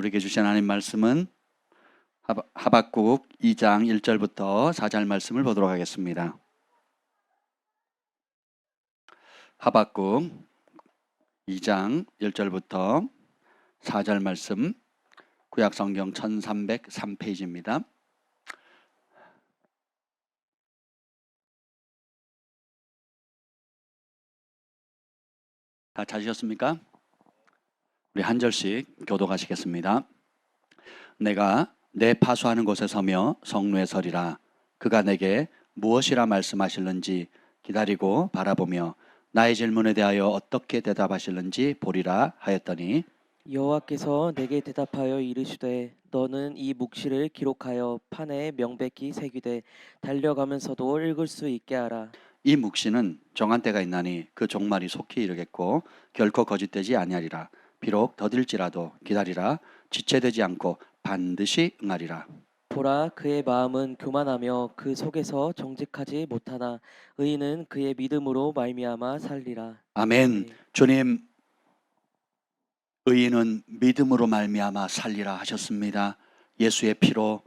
우리에게 주신 하나님 말씀은 하박국 2장 1절부터 4절 말씀을 보도록 하겠습니다. 하박국 2장 1절부터 4절 말씀, 구약성경 1303페이지입니다. 다 찾으셨습니까? 우리 한 절씩 교독하시겠습니다. 내가 내 파수하는 곳에 서며 성루에 서리라. 그가 내게 무엇이라 말씀하실는지 기다리고 바라보며 나의 질문에 대하여 어떻게 대답하실는지 보리라 하였더니, 여호와께서 내게 대답하여 이르시되 너는 이 묵시를 기록하여 판에 명백히 새기되 달려가면서도 읽을 수 있게 하라. 이 묵시는 정한 때가 있나니 그 종말이 속히 이르겠고 결코 거짓되지 아니하리라. 비록 더딜지라도 기다리라. 지체되지 않고 반드시 응하리라. 보라, 그의 마음은 교만하며 그 속에서 정직하지 못하나 의인은 그의 믿음으로 말미암아 살리라. 아멘. 주님, 의인은 믿음으로 말미암아 살리라 하셨습니다. 예수의 피로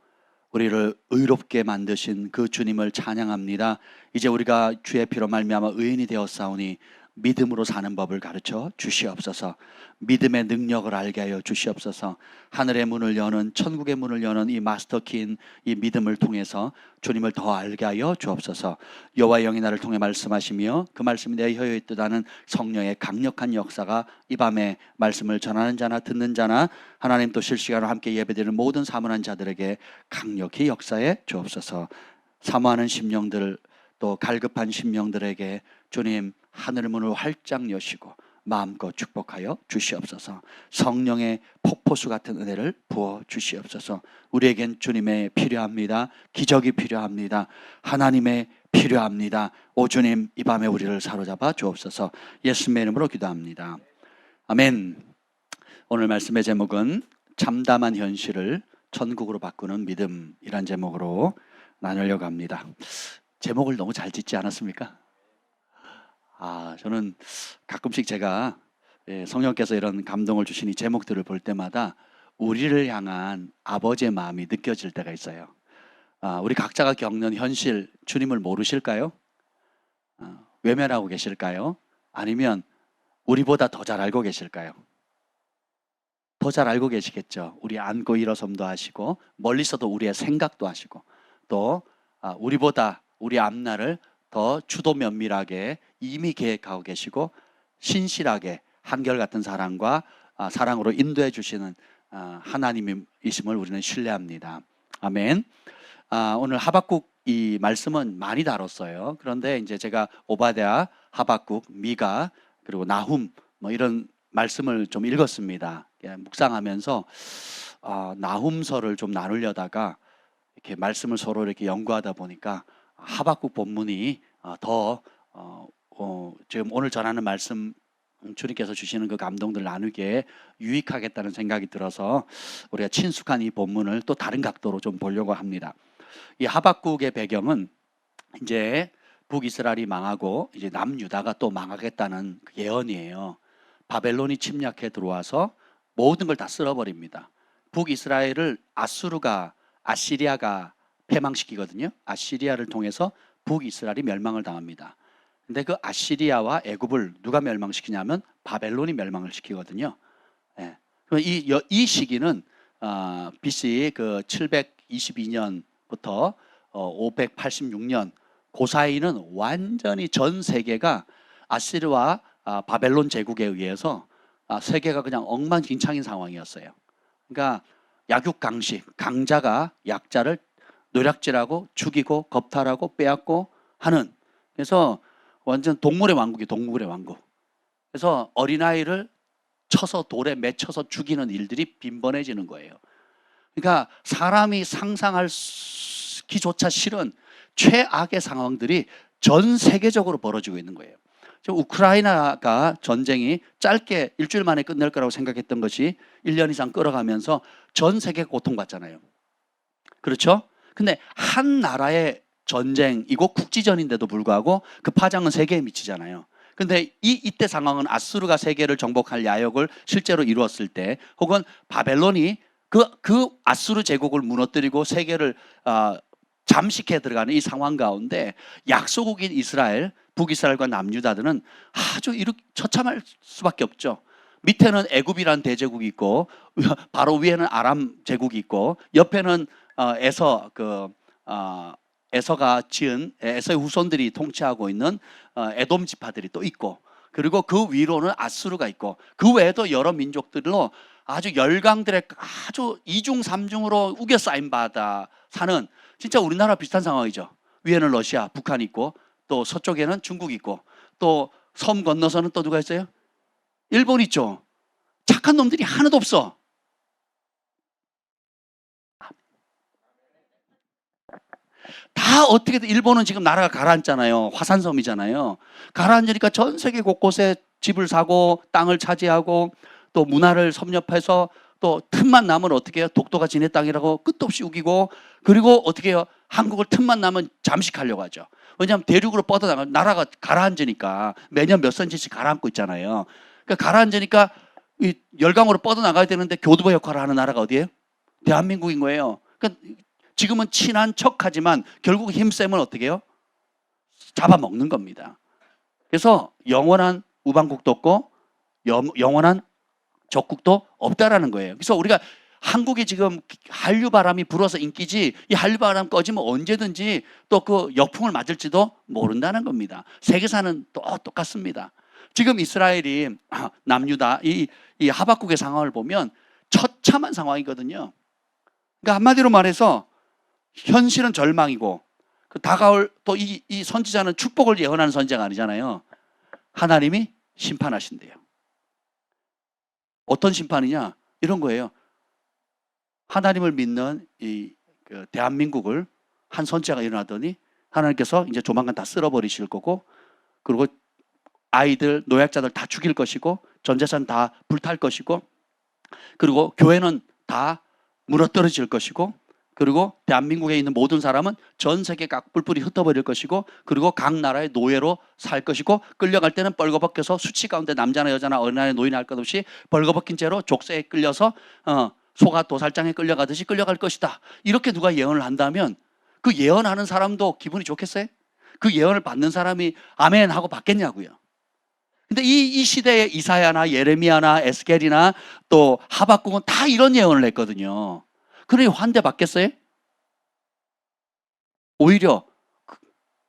우리를 의롭게 만드신 그 주님을 찬양합니다. 이제 우리가 주의 피로 말미암아 의인이 되었사오니 믿음으로 사는 법을 가르쳐 주시옵소서. 믿음의 능력을 알게 하여 주시옵소서. 하늘의 문을 여는, 천국의 문을 여는 이 마스터키인 이 믿음을 통해서 주님을 더 알게 하여 주옵소서. 여호와의 영이 나를 통해 말씀하시며 그 말씀이 내 혀에 뜻하는 성령의 강력한 역사가 이 밤에 말씀을 전하는 자나 듣는 자나 하나님 또 실시간으로 함께 예배드리는 모든 사모한 자들에게 강력히 역사해 주옵소서. 사모하는 심령들, 또 갈급한 심령들에게 주님 하늘 문을 활짝 여시고 마음껏 축복하여 주시옵소서. 성령의 폭포수 같은 은혜를 부어 주시옵소서. 우리에겐 주님의 필요합니다. 기적이 필요합니다. 하나님의 필요합니다. 오 주님, 이 밤에 우리를 사로잡아 주옵소서. 예수님의 이름으로 기도합니다. 아멘. 오늘 말씀의 제목은 참담한 현실을 천국으로 바꾸는 믿음이란 제목으로 나누려고 합니다. 제목을 너무 잘 짓지 않았습니까? 저는 가끔씩 제가 성령께서 이런 감동을 주신 이 제목들을 볼 때마다 우리를 향한 아버지의 마음이 느껴질 때가 있어요. 우리 각자가 겪는 현실, 주님을 모르실까요? 외면하고 계실까요? 아니면 우리보다 더 잘 알고 계실까요? 더 잘 알고 계시겠죠. 우리 안고 일어섬도 하시고 멀리서도 우리의 생각도 하시고 또 우리보다 우리 앞날을 더 주도 면밀하게 이미 계획하고 계시고 신실하게 한결같은 사랑과 사랑으로 인도해 주시는 하나님이심을 우리는 신뢰합니다. 아멘. 오늘 하박국 이 말씀은 많이 다뤘어요. 그런데 이제 제가 오바댜, 하박국, 미가 그리고 나훔 뭐 이런 말씀을 좀 읽었습니다. 묵상하면서 나훔서를 좀 나누려다가 이렇게 말씀을 서로 이렇게 연구하다 보니까 하박국 본문이 더 지금 오늘 전하는 말씀 주님께서 주시는 그 감동들 나누기에 유익하겠다는 생각이 들어서 우리가 친숙한 이 본문을 또 다른 각도로 좀 보려고 합니다. 이 하박국의 배경은 이제 북이스라엘이 망하고 이제 남유다가 또 망하겠다는 그 예언이에요. 바벨론이 침략해 들어와서 모든 걸 다 쓸어버립니다. 북이스라엘을 아시리아가 패망시키거든요. 아시리아를 통해서 북이스라엘이 멸망을 당합니다. 근데 그 아시리아와 애굽을 누가 멸망시키냐면 바벨론이 멸망을 시키거든요. 이 시기는 BC 그 722년부터 586년 그 사이는 완전히 전 세계가 아시리아와 바벨론 제국에 의해서 세계가 그냥 엉망진창인 상황이었어요. 그러니까 약육강식, 강자가 약자를 노략질하고 죽이고 겁탈하고 빼앗고 하는, 그래서 완전 동물의 왕국이 동물의 왕국. 그래서 어린아이를 쳐서 돌에 맺혀서 죽이는 일들이 빈번해지는 거예요. 그러니까 사람이 상상하기조차 싫은 최악의 상황들이 전 세계적으로 벌어지고 있는 거예요. 우크라이나가 전쟁이 짧게 일주일 만에 끝낼 거라고 생각했던 것이 1년 이상 끌어가면서 전 세계가 고통받잖아요. 그렇죠? 근데 한 나라의 전쟁이고 국지전인데도 불구하고 그 파장은 세계에 미치잖아요. 근데 이때 상황은 아수르가 세계를 정복할 야욕을 실제로 이루었을 때, 혹은 바벨론이 그 아수르 제국을 무너뜨리고 세계를 잠식해 들어가는 이 상황 가운데 약소국인 이스라엘, 북이스라엘과 남유다들은 아주 처참할 수밖에 없죠. 밑에는 애굽이란 대제국이 있고 바로 위에는 아람 제국이 있고 옆에는 에서가 지은 에서의 후손들이 통치하고 있는 에돔 지파들이 또 있고, 그리고 그 위로는 아수르가 있고, 그 외에도 여러 민족들로 아주 열강들의 아주 이중 삼중으로 우겨 쌓인 바다 사는, 진짜 우리나라 비슷한 상황이죠. 위에는 러시아, 북한이 있고, 또 서쪽에는 중국이 있고, 또 섬 건너서는 또 누가 있어요? 일본 있죠. 착한 놈들이 하나도 없어. 다 어떻게든, 일본은 지금 나라가 가라앉잖아요. 화산섬이잖아요. 가라앉으니까 전 세계 곳곳에 집을 사고 땅을 차지하고 또 문화를 섭렵해서 또 틈만 나면 어떻게 해요? 독도가 지네 땅이라고 끝도 없이 우기고, 그리고 어떻게 해요? 한국을 틈만 나면 잠식하려고 하죠. 왜냐하면 대륙으로 뻗어나가, 나라가 가라앉으니까 매년 몇 cm씩 가라앉고 있잖아요. 그러니까 가라앉으니까 이 열강으로 뻗어나가야 되는데 교두보 역할을 하는 나라가 어디예요? 대한민국인 거예요. 그러니까 지금은 친한 척하지만 결국 힘셈은 어떻게 해요? 잡아먹는 겁니다. 그래서 영원한 우방국도 없고 영원한 적국도 없다라는 거예요. 그래서 우리가 한국이 지금 한류 바람이 불어서 인기지, 이 한류 바람 꺼지면 언제든지 또 그 역풍을 맞을지도 모른다는 겁니다. 세계사는 또 똑같습니다. 지금 이스라엘이 남유다 이 하박국의 상황을 보면 처참한 상황이거든요. 그러니까 한마디로 말해서 현실은 절망이고, 그 다가올 또 이 선지자는 축복을 예언하는 선지자가 아니잖아요. 하나님이 심판하신대요. 어떤 심판이냐? 이런 거예요. 하나님을 믿는 그 대한민국을 한 선지자가 일어나더니 하나님께서 이제 조만간 다 쓸어버리실 거고, 그리고 아이들, 노약자들 다 죽일 것이고, 전 재산 다 불탈 것이고, 그리고 교회는 다 무너뜨려질 것이고, 그리고 대한민국에 있는 모든 사람은 전 세계 각 뿔뿔이 흩어버릴 것이고, 그리고 각 나라의 노예로 살 것이고, 끌려갈 때는 벌거벗겨서 수치 가운데 남자나 여자나 어린아이 노인이 할 것 없이 벌거벗긴 채로 족쇄에 끌려서 소가 도살장에 끌려가듯이 끌려갈 것이다. 이렇게 누가 예언을 한다면 그 예언하는 사람도 기분이 좋겠어요? 그 예언을 받는 사람이 아멘 하고 받겠냐고요. 근데 이 시대에 이사야나 예레미야나 에스겔이나 또 하박국은 다 이런 예언을 했거든요. 그러니 환대 받겠어요? 오히려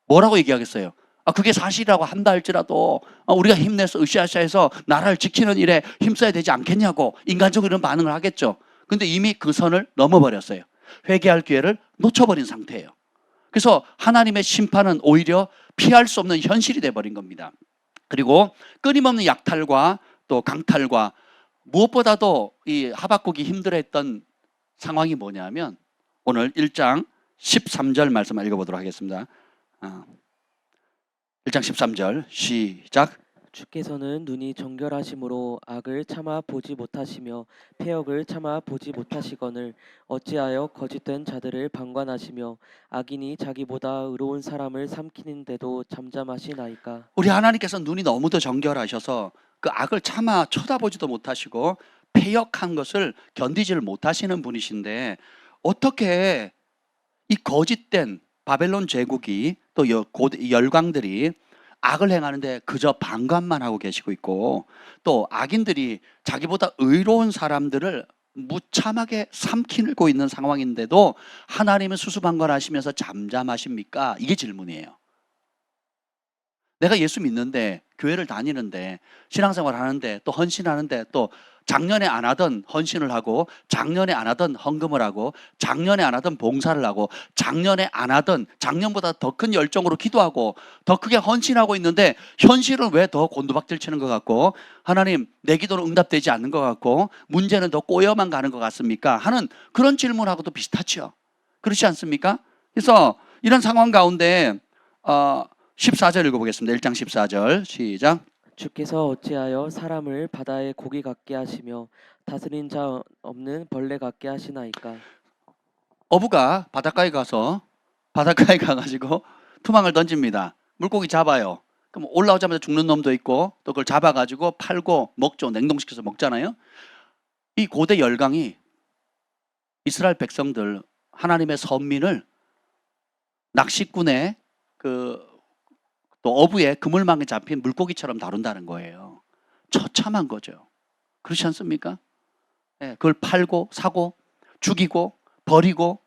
뭐라고 얘기하겠어요? 그게 사실이라고 한다 할지라도 우리가 힘내서 으쌰으쌰해서 나라를 지키는 일에 힘써야 되지 않겠냐고 인간적으로 이런 반응을 하겠죠. 근데 이미 그 선을 넘어버렸어요. 회개할 기회를 놓쳐버린 상태예요. 그래서 하나님의 심판은 오히려 피할 수 없는 현실이 돼버린 겁니다. 그리고 끊임없는 약탈과 또 강탈과, 무엇보다도 이 하박국이 힘들어했던 상황이 뭐냐면, 오늘 1장 13절 말씀 읽어보도록 하겠습니다. 1장 13절 시작. 주께서는 눈이 정결하심으로 악을 참아 보지 못하시며 패역을 참아 보지 못하시거늘 어찌하여 거짓된 자들을 방관하시며 악인이 자기보다 의로운 사람을 삼키는데도 잠잠하시나이까. 우리 하나님께서 눈이 너무도 정결하셔서 그 악을 참아 쳐다보지도 못하시고 패역한 것을 견디지를 못하시는 분이신데, 어떻게 이 거짓된 바벨론 제국이 또 열강들이 악을 행하는데 그저 방관만 하고 계시고 있고, 또 악인들이 자기보다 의로운 사람들을 무참하게 삼키고 있는 상황인데도 하나님은 수수방관하시면서 잠잠하십니까? 이게 질문이에요. 내가 예수 믿는데, 교회를 다니는데, 신앙생활 하는데, 또 헌신하는데, 또 작년에 안 하던 헌신을 하고, 작년에 안 하던 헌금을 하고, 작년에 안 하던 봉사를 하고, 작년에 안 하던 작년보다 더 큰 열정으로 기도하고 더 크게 헌신하고 있는데, 현실은 왜 더 곤두박질 치는 것 같고, 하나님 내 기도는 응답되지 않는 것 같고, 문제는 더 꼬여만 가는 것 같습니까? 하는 그런 질문하고도 비슷하죠. 그렇지 않습니까? 그래서 이런 상황 가운데 14절 읽어보겠습니다. 1장 14절 시작. 주께서 어찌하여 사람을 바다의 고기 같게 하시며 다스린 자 없는 벌레 같게 하시나이까. 어부가 바닷가에 가가지고 투망을 던집니다. 물고기 잡아요. 그럼 올라오자마자 죽는 놈도 있고, 또 그걸 잡아가지고 팔고 먹죠. 냉동시켜서 먹잖아요. 이 고대 열강이 이스라엘 백성들, 하나님의 선민을 낚시꾼의 또 어부의 그물망에 잡힌 물고기처럼 다룬다는 거예요. 처참한 거죠. 그렇지 않습니까? 예, 그걸 팔고 사고 죽이고 버리고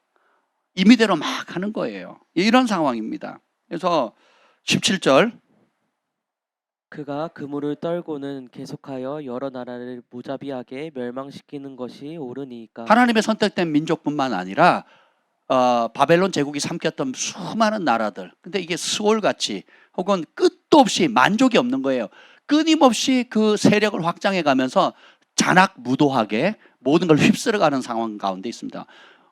임의대로 막 하는 거예요. 이런 상황입니다. 그래서 17절 그가 그물을 떨고는 계속하여 여러 나라를 무자비하게 멸망시키는 것이 옳으니까. 하나님의 선택된 민족뿐만 아니라 바벨론 제국이 삼켰던 수많은 나라들, 근데 이게 스올같이 혹은 끝도 없이 만족이 없는 거예요. 끊임없이 그 세력을 확장해 가면서 잔악무도하게 모든 걸 휩쓸어가는 상황 가운데 있습니다.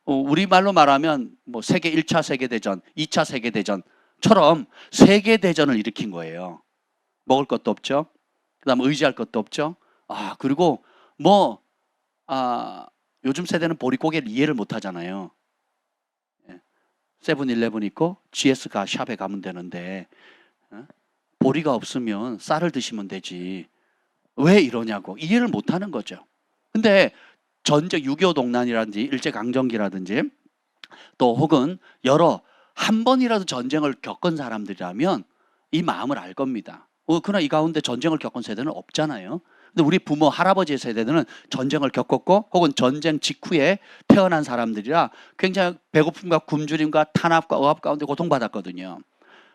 우리말로 말하면 뭐 세계 1차 세계대전, 2차 세계대전처럼 세계대전을 일으킨 거예요. 먹을 것도 없죠. 그다음 의지할 것도 없죠. 그리고 요즘 세대는 보릿고개를 이해를 못 하잖아요. 세븐일레븐 있고 GS가 샵에 가면 되는데 보리가 없으면 쌀을 드시면 되지. 왜 이러냐고 이해를 못 하는 거죠. 근데 전쟁 6.25 동란이라든지 일제강점기라든지 또 혹은 한 번이라도 전쟁을 겪은 사람들이라면 이 마음을 알 겁니다. 그러나 이 가운데 전쟁을 겪은 세대는 없잖아요. 근데 우리 부모, 할아버지의 세대들은 전쟁을 겪었고 혹은 전쟁 직후에 태어난 사람들이라 굉장히 배고픔과 굶주림과 탄압과 억압 가운데 고통받았거든요.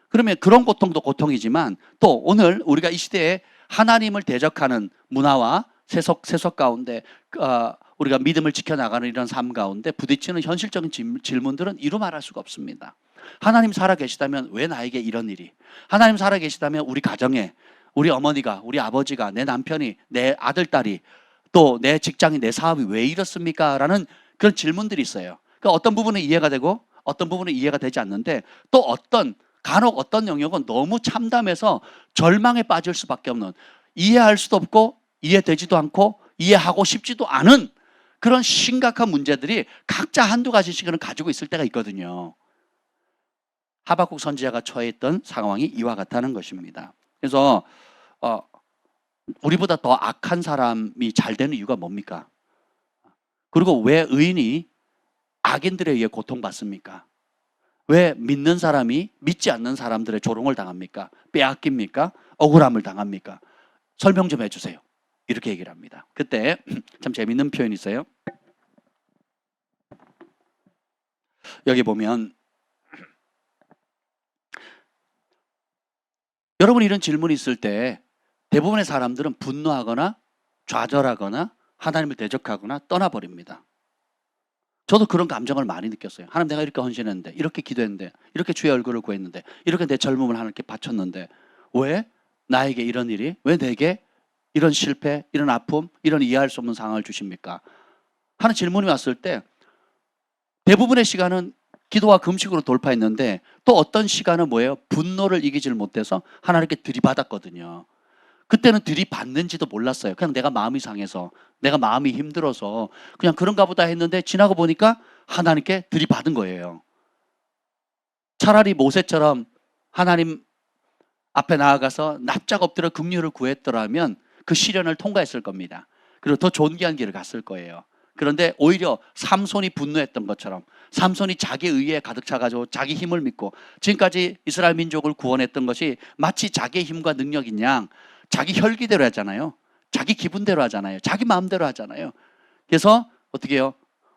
그러면 그런 고통도 고통이지만 또 오늘 우리가 이 시대에 하나님을 대적하는 문화와 세속 가운데 우리가 믿음을 지켜나가는 이런 삶 가운데 부딪히는 현실적인 질문들은 이루 말할 수가 없습니다. 하나님 살아계시다면 왜 나에게 이런 일이? 하나님 살아계시다면 우리 가정에 우리 어머니가, 우리 아버지가, 내 남편이, 내 아들, 딸이, 또 내 직장이, 내 사업이 왜 이렇습니까? 라는 그런 질문들이 있어요. 그러니까 어떤 부분은 이해가 되고 어떤 부분은 이해가 되지 않는데 또 간혹 어떤 영역은 너무 참담해서 절망에 빠질 수밖에 없는, 이해할 수도 없고 이해되지도 않고 이해하고 싶지도 않은 그런 심각한 문제들이 각자 한두 가지씩은 가지고 있을 때가 있거든요. 하박국 선지자가 처해있던 상황이 이와 같다는 것입니다. 그래서 우리보다 더 악한 사람이 잘 되는 이유가 뭡니까? 그리고 왜 의인이 악인들에 의해 고통받습니까? 왜 믿는 사람이 믿지 않는 사람들의 조롱을 당합니까? 빼앗깁니까? 억울함을 당합니까? 설명 좀 해주세요. 이렇게 얘기를 합니다. 그때 참 재밌는 표현이 있어요. 여기 보면 여러분 이런 질문이 있을 때 대부분의 사람들은 분노하거나 좌절하거나 하나님을 대적하거나 떠나버립니다. 저도 그런 감정을 많이 느꼈어요. 하나님, 내가 이렇게 헌신했는데, 이렇게 기도했는데, 이렇게 주의 얼굴을 구했는데, 이렇게 내 젊음을 하나님께 바쳤는데 왜 나에게 이런 일이, 왜 내게 이런 실패, 이런 아픔, 이런 이해할 수 없는 상황을 주십니까? 하는 질문이 왔을 때 대부분의 시간은 기도와 금식으로 돌파했는데 또 어떤 시간은 뭐예요? 분노를 이기질 못해서 하나님께 들이받았거든요. 그때는 들이받는지도 몰랐어요. 그냥 내가 마음이 상해서, 내가 마음이 힘들어서 그냥 그런가 보다 했는데 지나고 보니까 하나님께 들이받은 거예요. 차라리 모세처럼 하나님 앞에 나아가서 납작 엎드려 긍휼을 구했더라면 그 시련을 통과했을 겁니다. 그리고 더 존귀한 길을 갔을 거예요. 그런데 오히려 삼손이 분노했던 것처럼 삼손이 자기 의에 가득 차가지고 자기 힘을 믿고 지금까지 이스라엘 민족을 구원했던 것이 마치 자기의 힘과 능력인 양 자기 혈기대로 하잖아요. 자기 기분대로 하잖아요. 자기 마음대로 하잖아요. 그래서 어떻게 해요?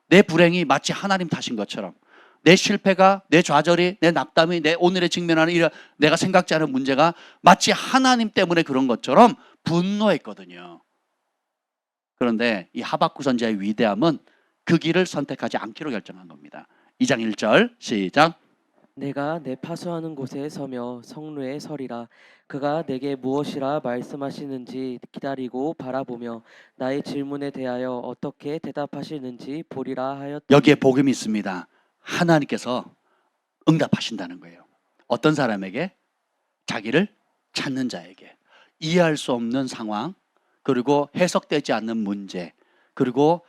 내 불행이 마치 하나님 탓인 것처럼, 내 실패가, 내 좌절이, 내 낙담이, 내 오늘에 직면하는 이런 내가 생각지 않은 문제가 마치 하나님 때문에 그런 것처럼 분노했거든요. 그런데 이 하박국 선지자의 위대함은 그 길을 선택하지 않기로 결정한 겁니다. 2장 1절 시작. 내가 내 파수하는 곳에 서며 성루에 서리라. 그가 내게 무엇이라 말씀하시는지 기다리고 바라보며 나의 질문에 대하여 어떻게 대답하시는지 보리라 하였더니. 여기에 복음이 있습니다. 하나님께서 응답하신다는 거예요. 어떤 사람에게? 자기를 찾는 자에게. 이해할 수 없는 상황, 그리고 해석되지 않는 문제, 그리고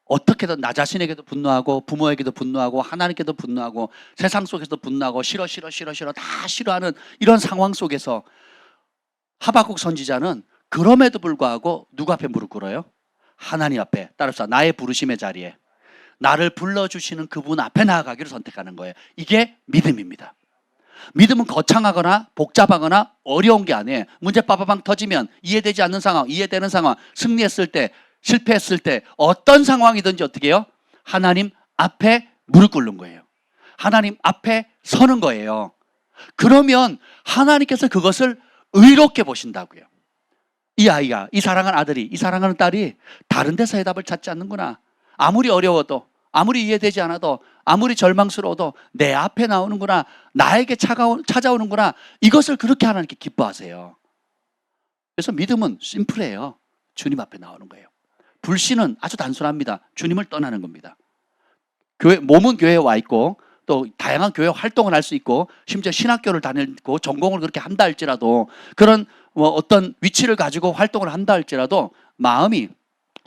어떻게든 나 자신에게도 분노하고 부모에게도 분노하고 하나님께도 분노하고 세상 속에서도 분노하고 싫어 다 싫어하는 이런 상황 속에서 하박국 선지자는 그럼에도 불구하고 누구 앞에 무릎 꿇어요? 하나님 앞에. 따라서 나의 부르심의 자리에, 나를 불러주시는 그분 앞에 나아가기를 선택하는 거예요. 이게 믿음입니다. 믿음은 거창하거나 복잡하거나 어려운 게 아니에요. 문제 빠바방 터지면 이해되지 않는 상황, 이해되는 상황, 승리했을 때, 실패했을 때 어떤 상황이든지 어떻게 해요? 하나님 앞에 무릎 꿇는 거예요. 하나님 앞에 서는 거예요. 그러면 하나님께서 그것을 의롭게 보신다고요. 이 아이가, 이 사랑하는 아들이, 이 사랑하는 딸이 다른 데서 해답을 찾지 않는구나. 아무리 어려워도, 아무리 이해되지 않아도, 아무리 절망스러워도 내 앞에 나오는구나. 나에게 찾아오는구나. 이것을 그렇게 하나님께 기뻐하세요. 그래서 믿음은 심플해요. 주님 앞에 나오는 거예요. 불신은 아주 단순합니다. 주님을 떠나는 겁니다. 몸은 교회에 와 있고 또 다양한 교회 활동을 할 수 있고 심지어 신학교를 다니고 전공을 그렇게 한다 할지라도 그런 어떤 위치를 가지고 활동을 한다 할지라도 마음이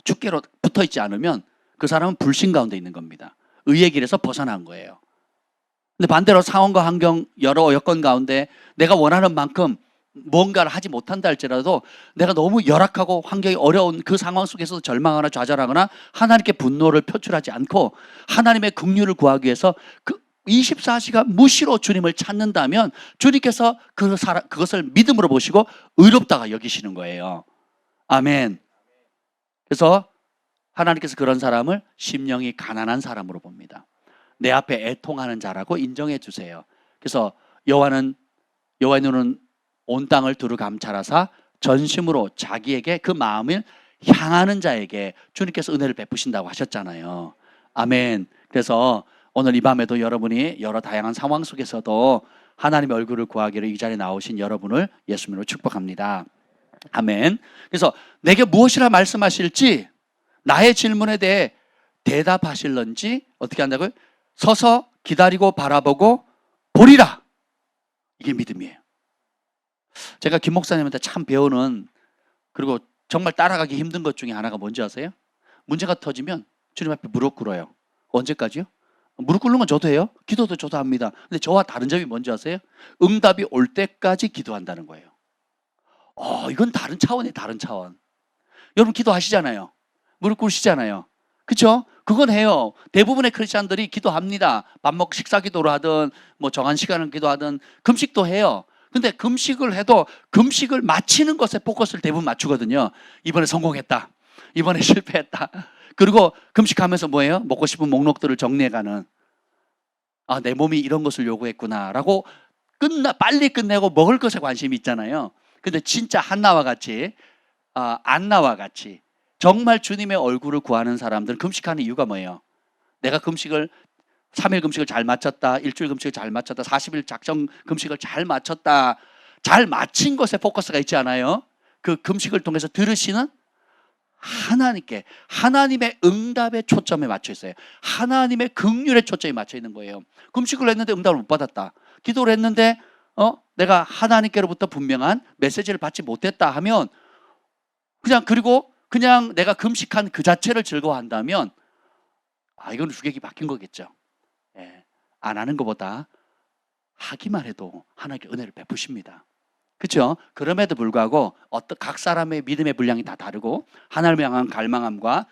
주께로 붙어 있지 않으면 그 사람은 불신 가운데 있는 겁니다. 의의 길에서 벗어난 거예요. 근데 반대로 상황과 환경 여러 여건 가운데 내가 원하는 만큼 뭔가를 하지 못한다 할지라도 내가 너무 열악하고 환경이 어려운 그 상황 속에서 절망하거나 좌절하거나 하나님께 분노를 표출하지 않고 하나님의 긍휼을 구하기 위해서 그 24시간 무시로 주님을 찾는다면 주님께서 그것을 믿음으로 보시고 의롭다가 여기시는 거예요. 아멘. 그래서 하나님께서 그런 사람을 심령이 가난한 사람으로 봅니다. 내 앞에 애통하는 자라고 인정해 주세요. 그래서 여호와의 눈은 온 땅을 두루 감찰하사 전심으로 자기에게 그 마음을 향하는 자에게 주님께서 은혜를 베푸신다고 하셨잖아요. 아멘. 그래서 오늘 이 밤에도 여러분이 여러 다양한 상황 속에서도 하나님의 얼굴을 구하기를 이 자리에 나오신 여러분을 예수님으로 축복합니다. 아멘. 그래서 내게 무엇이라 말씀하실지 나의 질문에 대해 대답하실런지 어떻게 한다고요? 서서 기다리고 바라보고 보리라. 이게 믿음이에요. 제가 김 목사님한테 참 배우는 그리고 정말 따라가기 힘든 것 중에 하나가 뭔지 아세요? 문제가 터지면 주님 앞에 무릎 꿇어요. 언제까지요? 무릎 꿇는 건 저도 해요. 기도도 저도 합니다. 근데 저와 다른 점이 뭔지 아세요? 응답이 올 때까지 기도한다는 거예요. 이건 다른 차원이에요. 다른 차원. 여러분 기도하시잖아요. 무릎 꿇으시잖아요. 그렇죠? 그건 해요. 대부분의 크리스찬들이 기도합니다. 밥 먹고 식사 기도를 하든 뭐 정한 시간을 기도하든 금식도 해요. 근데 금식을 해도 금식을 마치는 것에 포커스를 대부분 맞추거든요. 이번에 성공했다. 이번에 실패했다. 그리고 금식하면서 뭐예요? 먹고 싶은 목록들을 정리해가는. 내 몸이 이런 것을 요구했구나라고 빨리 끝내고 먹을 것에 관심이 있잖아요. 근데 진짜 한나와 같이 안나와 같이 정말 주님의 얼굴을 구하는 사람들은 금식하는 이유가 뭐예요? 내가 3일 금식을 잘 마쳤다. 일주일 금식을 잘 마쳤다. 40일 작정 금식을 잘 마쳤다. 잘 마친 것에 포커스가 있지 않아요? 그 금식을 통해서 들으시는 하나님께 하나님의 응답의 초점에 맞춰 있어요. 하나님의 긍휼의 초점이 맞춰 있는 거예요. 금식을 했는데 응답을 못 받았다. 기도를 했는데 내가 하나님께로부터 분명한 메시지를 받지 못했다 하면 그냥 내가 금식한 그 자체를 즐거워한다면 이건 주객이 바뀐 거겠죠. 안 하는 것보다 하기만 해도 하나님께 은혜를 베푸십니다. 그렇죠? 그럼에도 불구하고 각 사람의 믿음의 분량이 다 다르고 하나님을 향한 갈망함과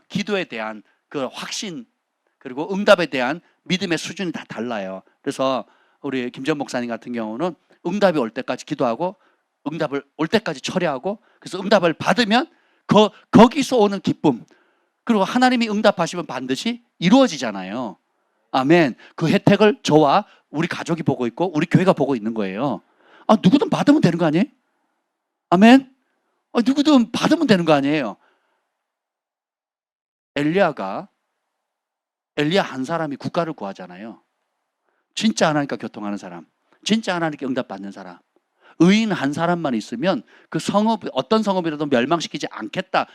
기도에 대한 그 확신 그리고 응답에 대한 믿음의 수준이 다 달라요. 그래서 우리 김전 목사님 같은 경우는 응답이 올 때까지 기도하고 응답을 올 때까지 처리하고 그래서 응답을 받으면 거기서 오는 기쁨 그리고 하나님이 응답하시면 반드시 이루어지잖아요. 아멘. 그 혜택을 저와 우리 가족이 보고 있고 우리 교회가 보고 있는 거예요. 누구든 받으면 되는 거 아니에요? 아멘. 누구든 받으면 되는 거 아니에요? 엘리야 한 사람이 국가를 구하잖아요. 진짜 하나님과 교통하는 사람, 진짜 하나님께 응답받는 사람. 의인 한 사람만 있으면 그 성읍 어떤 성읍이라도 멸망시키지 않겠다.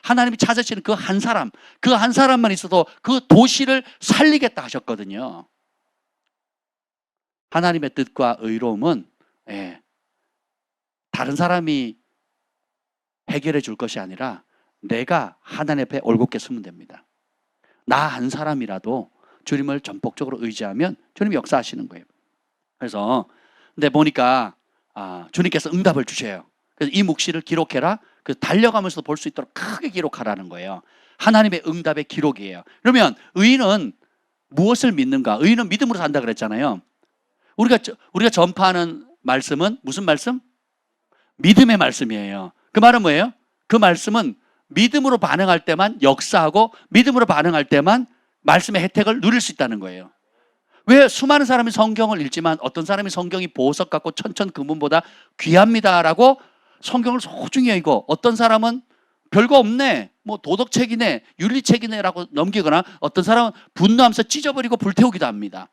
하나님이 찾으시는 그 한 사람만 있어도 그 도시를 살리겠다 하셨거든요. 하나님의 뜻과 의로움은 다른 사람이 해결해 줄 것이 아니라 내가 하나님 앞에 올곧게 서면 됩니다. 나 한 사람이라도 주님을 전폭적으로 의지하면 주님이 역사하시는 거예요. 그래서 근데 보니까 주님께서 응답을 주셔요. 그래서 이 묵시를 기록해라. 달려가면서 볼 수 있도록 크게 기록하라는 거예요. 하나님의 응답의 기록이에요. 그러면 의인은 무엇을 믿는가? 의인은 믿음으로 산다 그랬잖아요. 우리가 전파하는 말씀은 무슨 말씀? 믿음의 말씀이에요. 그 말은 뭐예요? 그 말씀은 믿음으로 반응할 때만 역사하고 믿음으로 반응할 때만 말씀의 혜택을 누릴 수 있다는 거예요. 왜 수많은 사람이 성경을 읽지만 어떤 사람이 성경이 보석 같고 천천금은보다 귀합니다라고 성경을 소중히 여기고, 어떤 사람은 별거 없네, 뭐 도덕책이네, 윤리책이네라고 넘기거나, 어떤 사람은 분노하면서 찢어버리고 불태우기도 합니다.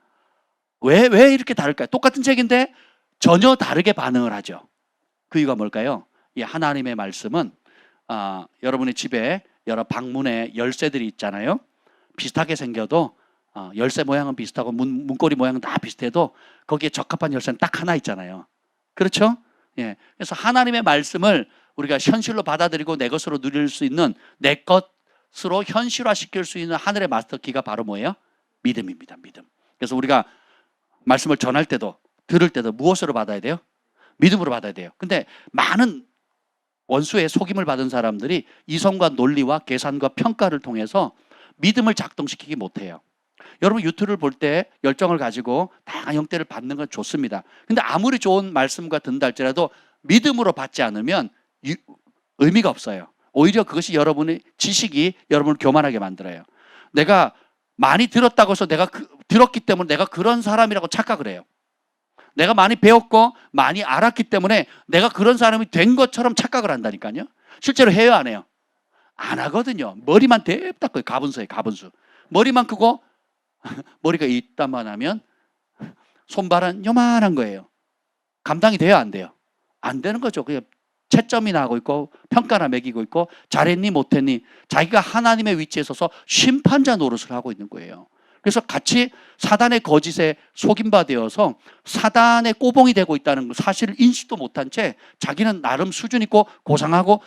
왜 이렇게 다를까요? 똑같은 책인데 전혀 다르게 반응을 하죠. 그 이유가 뭘까요? 이 하나님의 말씀은 여러분의 집에 여러 방문에 열쇠들이 있잖아요. 비슷하게 생겨도 열쇠 모양은 비슷하고 문고리 모양은 다 비슷해도 거기에 적합한 열쇠는 딱 하나 있잖아요. 그렇죠? 예. 그래서 하나님의 말씀을 우리가 현실로 받아들이고 내 것으로 누릴 수 있는, 내 것으로 현실화시킬 수 있는 하늘의 마스터키가 바로 뭐예요? 믿음입니다. 믿음. 그래서 우리가 말씀을 전할 때도 들을 때도 무엇으로 받아야 돼요? 믿음으로 받아야 돼요. 근데 많은 원수의 속임을 받은 사람들이 이성과 논리와 계산과 평가를 통해서 믿음을 작동시키기 못해요. 여러분 유튜브를 볼 때 열정을 가지고 다양한 형태를 받는 건 좋습니다. 근데 아무리 좋은 말씀과 든다 할지라도 믿음으로 받지 않으면 의미가 없어요. 오히려 그것이 여러분의 지식이 여러분을 교만하게 만들어요. 내가 많이 들었다고 해서 내가 들었기 때문에 내가 그런 사람이라고 착각을 해요. 내가 많이 배웠고 많이 알았기 때문에 내가 그런 사람이 된 것처럼 착각을 한다니까요. 실제로 해요, 안 해요? 안 하거든요. 머리만 대딱 커요. 가분수예요, 가분수. 머리만 크고 머리가 이따만 하면 손발은 요만한 거예요. 감당이 돼요, 안 돼요? 안 되는 거죠. 그냥 채점이나 하고 있고 평가나 매기고 있고 잘했니 못했니, 자기가 하나님의 위치에 서서 심판자 노릇을 하고 있는 거예요. 그래서 같이 사단의 거짓에 속임받아서 사단의 꼬봉이 되고 있다는 사실을 인식도 못한 채 자기는 나름 수준 있고 고상하고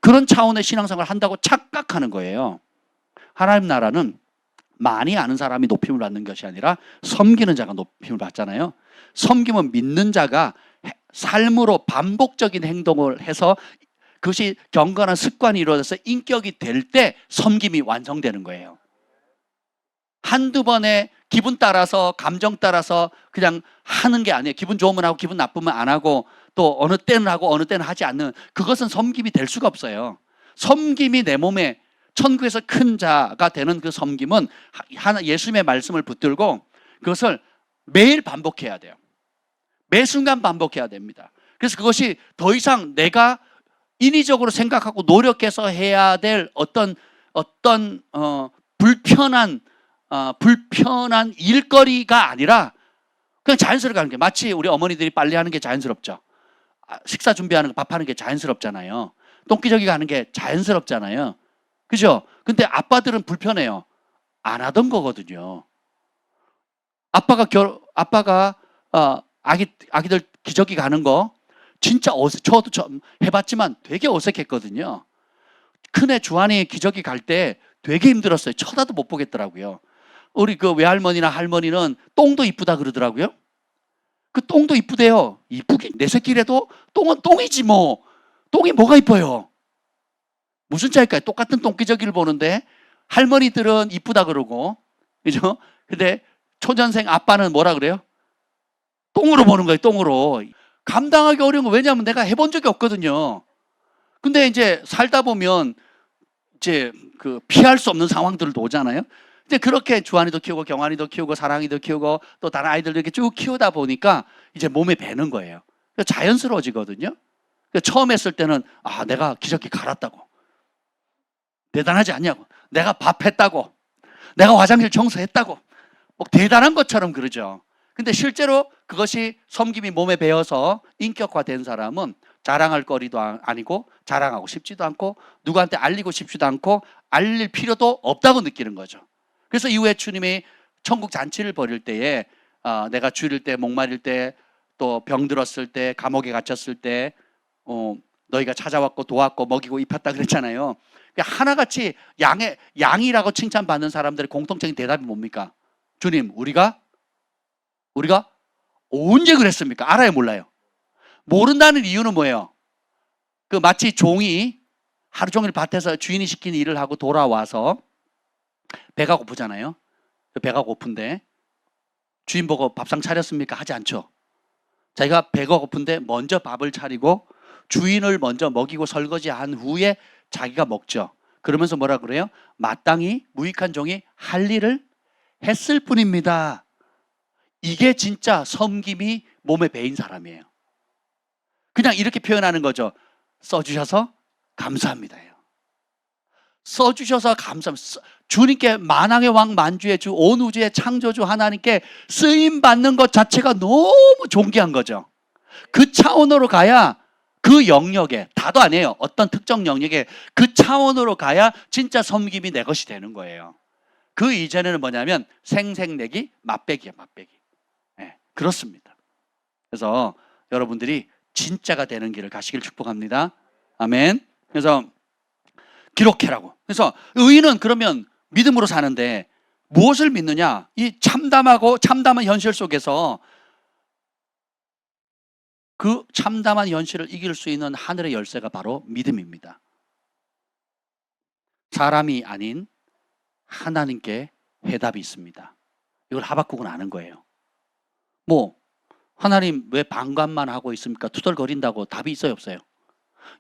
그런 차원의 신앙생활을 한다고 착각하는 거예요. 하나님 나라는 많이 아는 사람이 높임을 받는 것이 아니라 섬기는 자가 높임을 받잖아요. 섬김은 믿는 자가 삶으로 반복적인 행동을 해서 그것이 경건한 습관이 이루어져서 인격이 될 때 섬김이 완성되는 거예요. 한두 번에 기분 따라서 감정 따라서 그냥 하는 게 아니에요. 기분 좋으면 하고 기분 나쁘면 안 하고 또 어느 때는 하고 어느 때는 하지 않는, 그것은 섬김이 될 수가 없어요. 섬김이 내 몸에 천국에서 큰 자가 되는 그 섬김은 예수님의 말씀을 붙들고 그것을 매일 반복해야 돼요. 매 순간 반복해야 됩니다. 그래서 그것이 더 이상 내가 인위적으로 생각하고 노력해서 해야 될 어떤 불편한 일거리가 아니라 그냥 자연스럽게 하는 게, 마치 우리 어머니들이 빨래하는 게 자연스럽죠. 식사 준비하는 거, 밥하는 게 자연스럽잖아요. 똥기저귀 가는 게 자연스럽잖아요. 그죠? 근데 아빠들은 불편해요. 안 하던 거거든요. 아빠가 아기들 기저귀 가는 거 진짜 저도 좀 해봤지만 되게 어색했거든요. 큰애 주한이 기저귀 갈 때 되게 힘들었어요. 쳐다도 못 보겠더라고요. 우리 그 외할머니나 할머니는 똥도 이쁘다 그러더라고요. 그 똥도 이쁘대요. 이쁘긴, 내 새끼라도 똥은 똥이지 뭐. 똥이 뭐가 이뻐요? 무슨 차이일까요? 똑같은 똥기저귀를 보는데 할머니들은 이쁘다 그러고, 그죠? 근데 초년생 아빠는 뭐라 그래요? 똥으로 보는 거예요, 똥으로. 감당하기 어려운 거, 왜냐하면 내가 해본 적이 없거든요. 근데 이제 살다 보면 이제 그 피할 수 없는 상황들도 오잖아요. 이제 그렇게 주한이도 키우고 경환이도 키우고 사랑이도 키우고 또 다른 아이들도 이렇게 쭉 키우다 보니까 이제 몸에 배는 거예요. 자연스러워지거든요. 처음 했을 때는 내가 기저귀 갈았다고, 대단하지 않냐고, 내가 밥했다고, 내가 화장실 청소했다고, 뭐 대단한 것처럼 그러죠. 근데 실제로 그것이 섬김이 몸에 배어서 인격화된 사람은 자랑할 거리도 아니고 자랑하고 싶지도 않고 누구한테 알리고 싶지도 않고 알릴 필요도 없다고 느끼는 거죠. 그래서 이후에 주님이 천국 잔치를 벌일 때에 내가 줄일 때, 목마릴 때, 또 병들었을 때, 감옥에 갇혔을 때 너희가 찾아왔고 도왔고 먹이고 입혔다 그랬잖아요. 하나같이 양이라고 칭찬받는 사람들의 공통적인 대답이 뭡니까? 주님, 우리가 언제 그랬습니까? 알아요, 몰라요? 모른다는 이유는 뭐예요? 그 마치 종이 하루 종일 밭에서 주인이 시킨 일을 하고 돌아와서 배가 고프잖아요. 배가 고픈데 주인 보고 밥상 차렸습니까? 하지 않죠. 자기가 배가 고픈데 먼저 밥을 차리고 주인을 먼저 먹이고 설거지한 후에 자기가 먹죠. 그러면서 뭐라 그래요? 마땅히 무익한 종이 할 일을 했을 뿐입니다. 이게 진짜 섬김이 몸에 배인 사람이에요. 그냥 이렇게 표현하는 거죠. 써주셔서 감사합니다예요. 써주셔서 감사합니다. 주님께 만왕의 왕 만주의 주 온 우주의 창조주 하나님께 쓰임 받는 것 자체가 너무 존귀한 거죠. 그 차원으로 가야 그 영역에, 다도 아니에요. 어떤 특정 영역에 그 차원으로 가야 진짜 섬김이 내 것이 되는 거예요. 그 이전에는 뭐냐면 생색내기, 맛배기야, 맛배기. 네, 그렇습니다. 그래서 여러분들이 진짜가 되는 길을 가시길 축복합니다. 아멘. 그래서 기록해라고. 그래서 의인은 그러면 믿음으로 사는데 무엇을 믿느냐? 이 참담한 현실 속에서 그 참담한 현실을 이길 수 있는 하늘의 열쇠가 바로 믿음입니다. 사람이 아닌 하나님께 해답이 있습니다. 이걸 하박국은 아는 거예요. 뭐 하나님 왜 방관만 하고 있습니까? 투덜거린다고 답이 있어요, 없어요?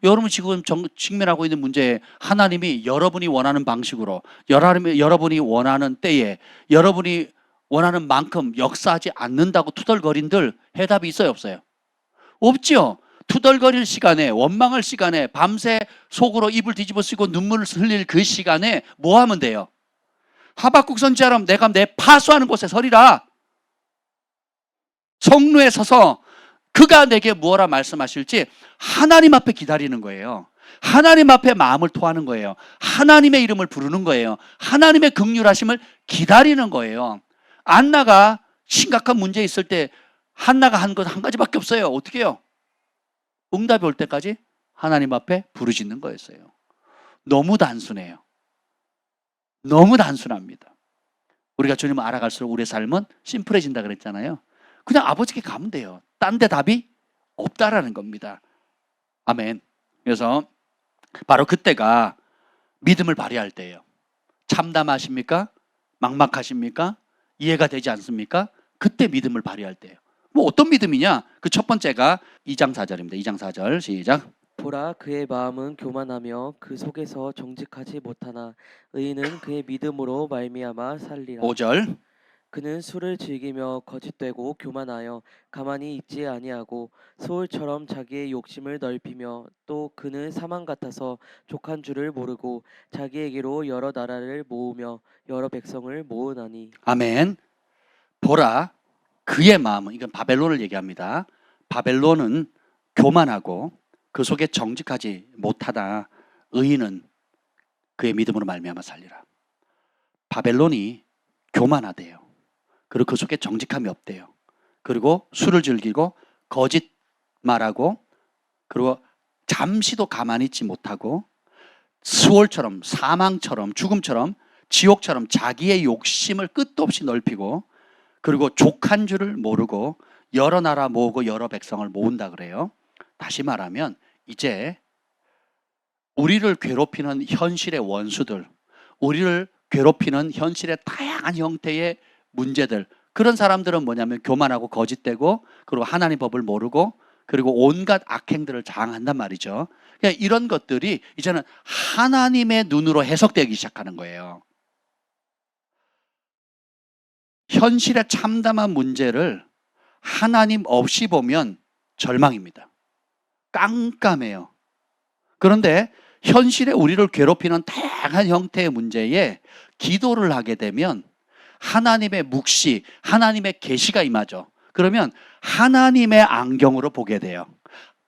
여러분 지금 직면하고 있는 문제에 하나님이 여러분이 원하는 방식으로, 여러분이 원하는 때에, 여러분이 원하는 만큼 역사하지 않는다고 투덜거린들 해답이 있어요, 없어요? 없죠. 투덜거릴 시간에, 원망할 시간에, 밤새 속으로 입을 뒤집어 쓰고 눈물을 흘릴 그 시간에 뭐 하면 돼요? 하박국 선지자럼 내가 내 파수하는 곳에 서리라. 성루에 서서 그가 내게 무엇라 말씀하실지 하나님 앞에 기다리는 거예요. 하나님 앞에 마음을 토하는 거예요. 하나님의 이름을 부르는 거예요. 하나님의 긍휼하심을 기다리는 거예요. 안나가 심각한 문제 있을 때 한나가 한 것 한 가지밖에 없어요. 어떻게 해요? 응답이 올 때까지 하나님 앞에 부르짖는 거였어요. 너무 단순해요. 너무 단순합니다. 우리가 주님을 알아갈수록 우리의 삶은 심플해진다 그랬잖아요. 그냥 아버지께 가면 돼요. 딴 데 답이 없다라는 겁니다. 아멘. 그래서 바로 그때가 믿음을 발휘할 때예요. 참담하십니까? 막막하십니까? 이해가 되지 않습니까? 그때 믿음을 발휘할 때예요. 뭐 어떤 믿음이냐? 그 첫 번째가 2장 4절입니다. 2장 4절 시작. 보라 그의 마음은 교만하며 그 속에서 정직하지 못하나 의인은 그의 믿음으로 말미암아 살리라. 5절. 그는 술을 즐기며 거짓되고 교만하여 가만히 있지 아니하고 소울처럼 자기의 욕심을 넓히며 또 그는 사망 같아서 족한 줄을 모르고 자기에게로 여러 나라를 모으며 여러 백성을 모으나니. 아멘. 보라 그의 마음은, 이건 바벨론을 얘기합니다. 바벨론은 교만하고 그 속에 정직하지 못하다. 의인은 그의 믿음으로 말미암아 살리라. 바벨론이 교만하대요. 그리고 그 속에 정직함이 없대요. 그리고 술을 즐기고 거짓말하고 그리고 잠시도 가만히 있지 못하고 수월처럼, 사망처럼, 죽음처럼, 지옥처럼 자기의 욕심을 끝도 없이 넓히고 그리고 족한 줄을 모르고 여러 나라 모으고 여러 백성을 모은다 그래요. 다시 말하면 이제 우리를 괴롭히는 현실의 원수들, 우리를 괴롭히는 현실의 다양한 형태의 문제들, 그런 사람들은 뭐냐면 교만하고 거짓되고 그리고 하나님 법을 모르고 그리고 온갖 악행들을 자랑한단 말이죠. 그러니까 이런 것들이 이제는 하나님의 눈으로 해석되기 시작하는 거예요. 현실의 참담한 문제를 하나님 없이 보면 절망입니다. 깜깜해요. 그런데 현실에 우리를 괴롭히는 다양한 형태의 문제에 기도를 하게 되면 하나님의 묵시, 하나님의 계시가 임하죠. 그러면 하나님의 안경으로 보게 돼요.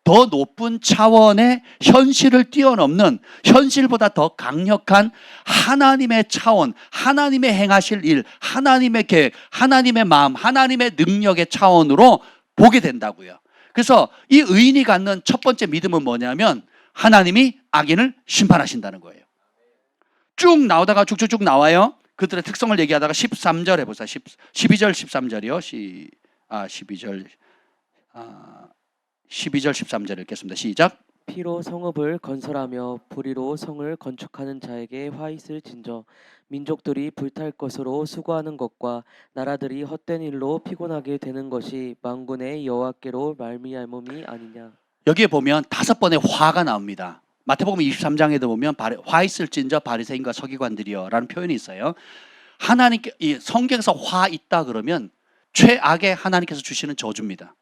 더 높은 차원의 현실을 뛰어넘는, 현실보다 더 강력한 하나님의 차원, 하나님의 행하실 일, 하나님의 계획, 하나님의 마음, 하나님의 능력의 차원으로 보게 된다고요. 그래서 이 의인이 갖는 첫 번째 믿음은 뭐냐면 하나님이 악인을 심판하신다는 거예요. 쭉 나오다가 쭉쭉쭉 나와요. 그들의 특성을 얘기하다가 13절 해보세요. 12절 13절이요. 12절 13절 읽겠습니다. 시작. 피로 성읍을 건설하며 불의로 성을 건축하는 자에게 화 있을 진저. 민족들이 불탈 것으로 수고하는 것과 나라들이 헛된 일로 피곤하게 되는 것이 만군의 여호와께로 말미암음이 아니냐. 여기에 보면 5번의 화가 나옵니다. 마태복음 23장에도 보면 화 있을진저 바리새인과 서기관들이여라는 표현이 있어요. 하나님께 이 성경에서 화 있다 그러면 최악의 하나님께서 주시는 저주입니다.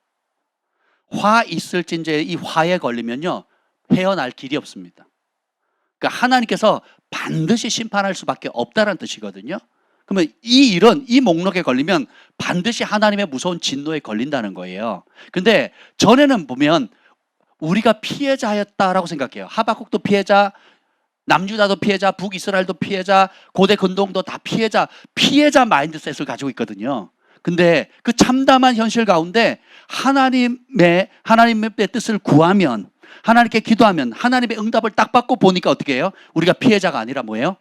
화 있을진저에 이 화에 걸리면요 헤어날 길이 없습니다. 그러니까 하나님께서 반드시 심판할 수밖에 없다는 뜻이거든요. 그러면 이 일은 이 목록에 걸리면 반드시 하나님의 무서운 진노에 걸린다는 거예요. 근데 전에는 보면 우리가 피해자였다라고 생각해요. 하박국도 피해자, 남유다도 피해자, 북이스라엘도 피해자, 고대 근동도 다 피해자 마인드셋을 가지고 있거든요. 근데 그 참담한 현실 가운데 하나님의 뜻을 구하면, 하나님께 기도하면 하나님의 응답을 딱 받고 보니까 어떻게 해요? 우리가 피해자가 아니라 뭐예요?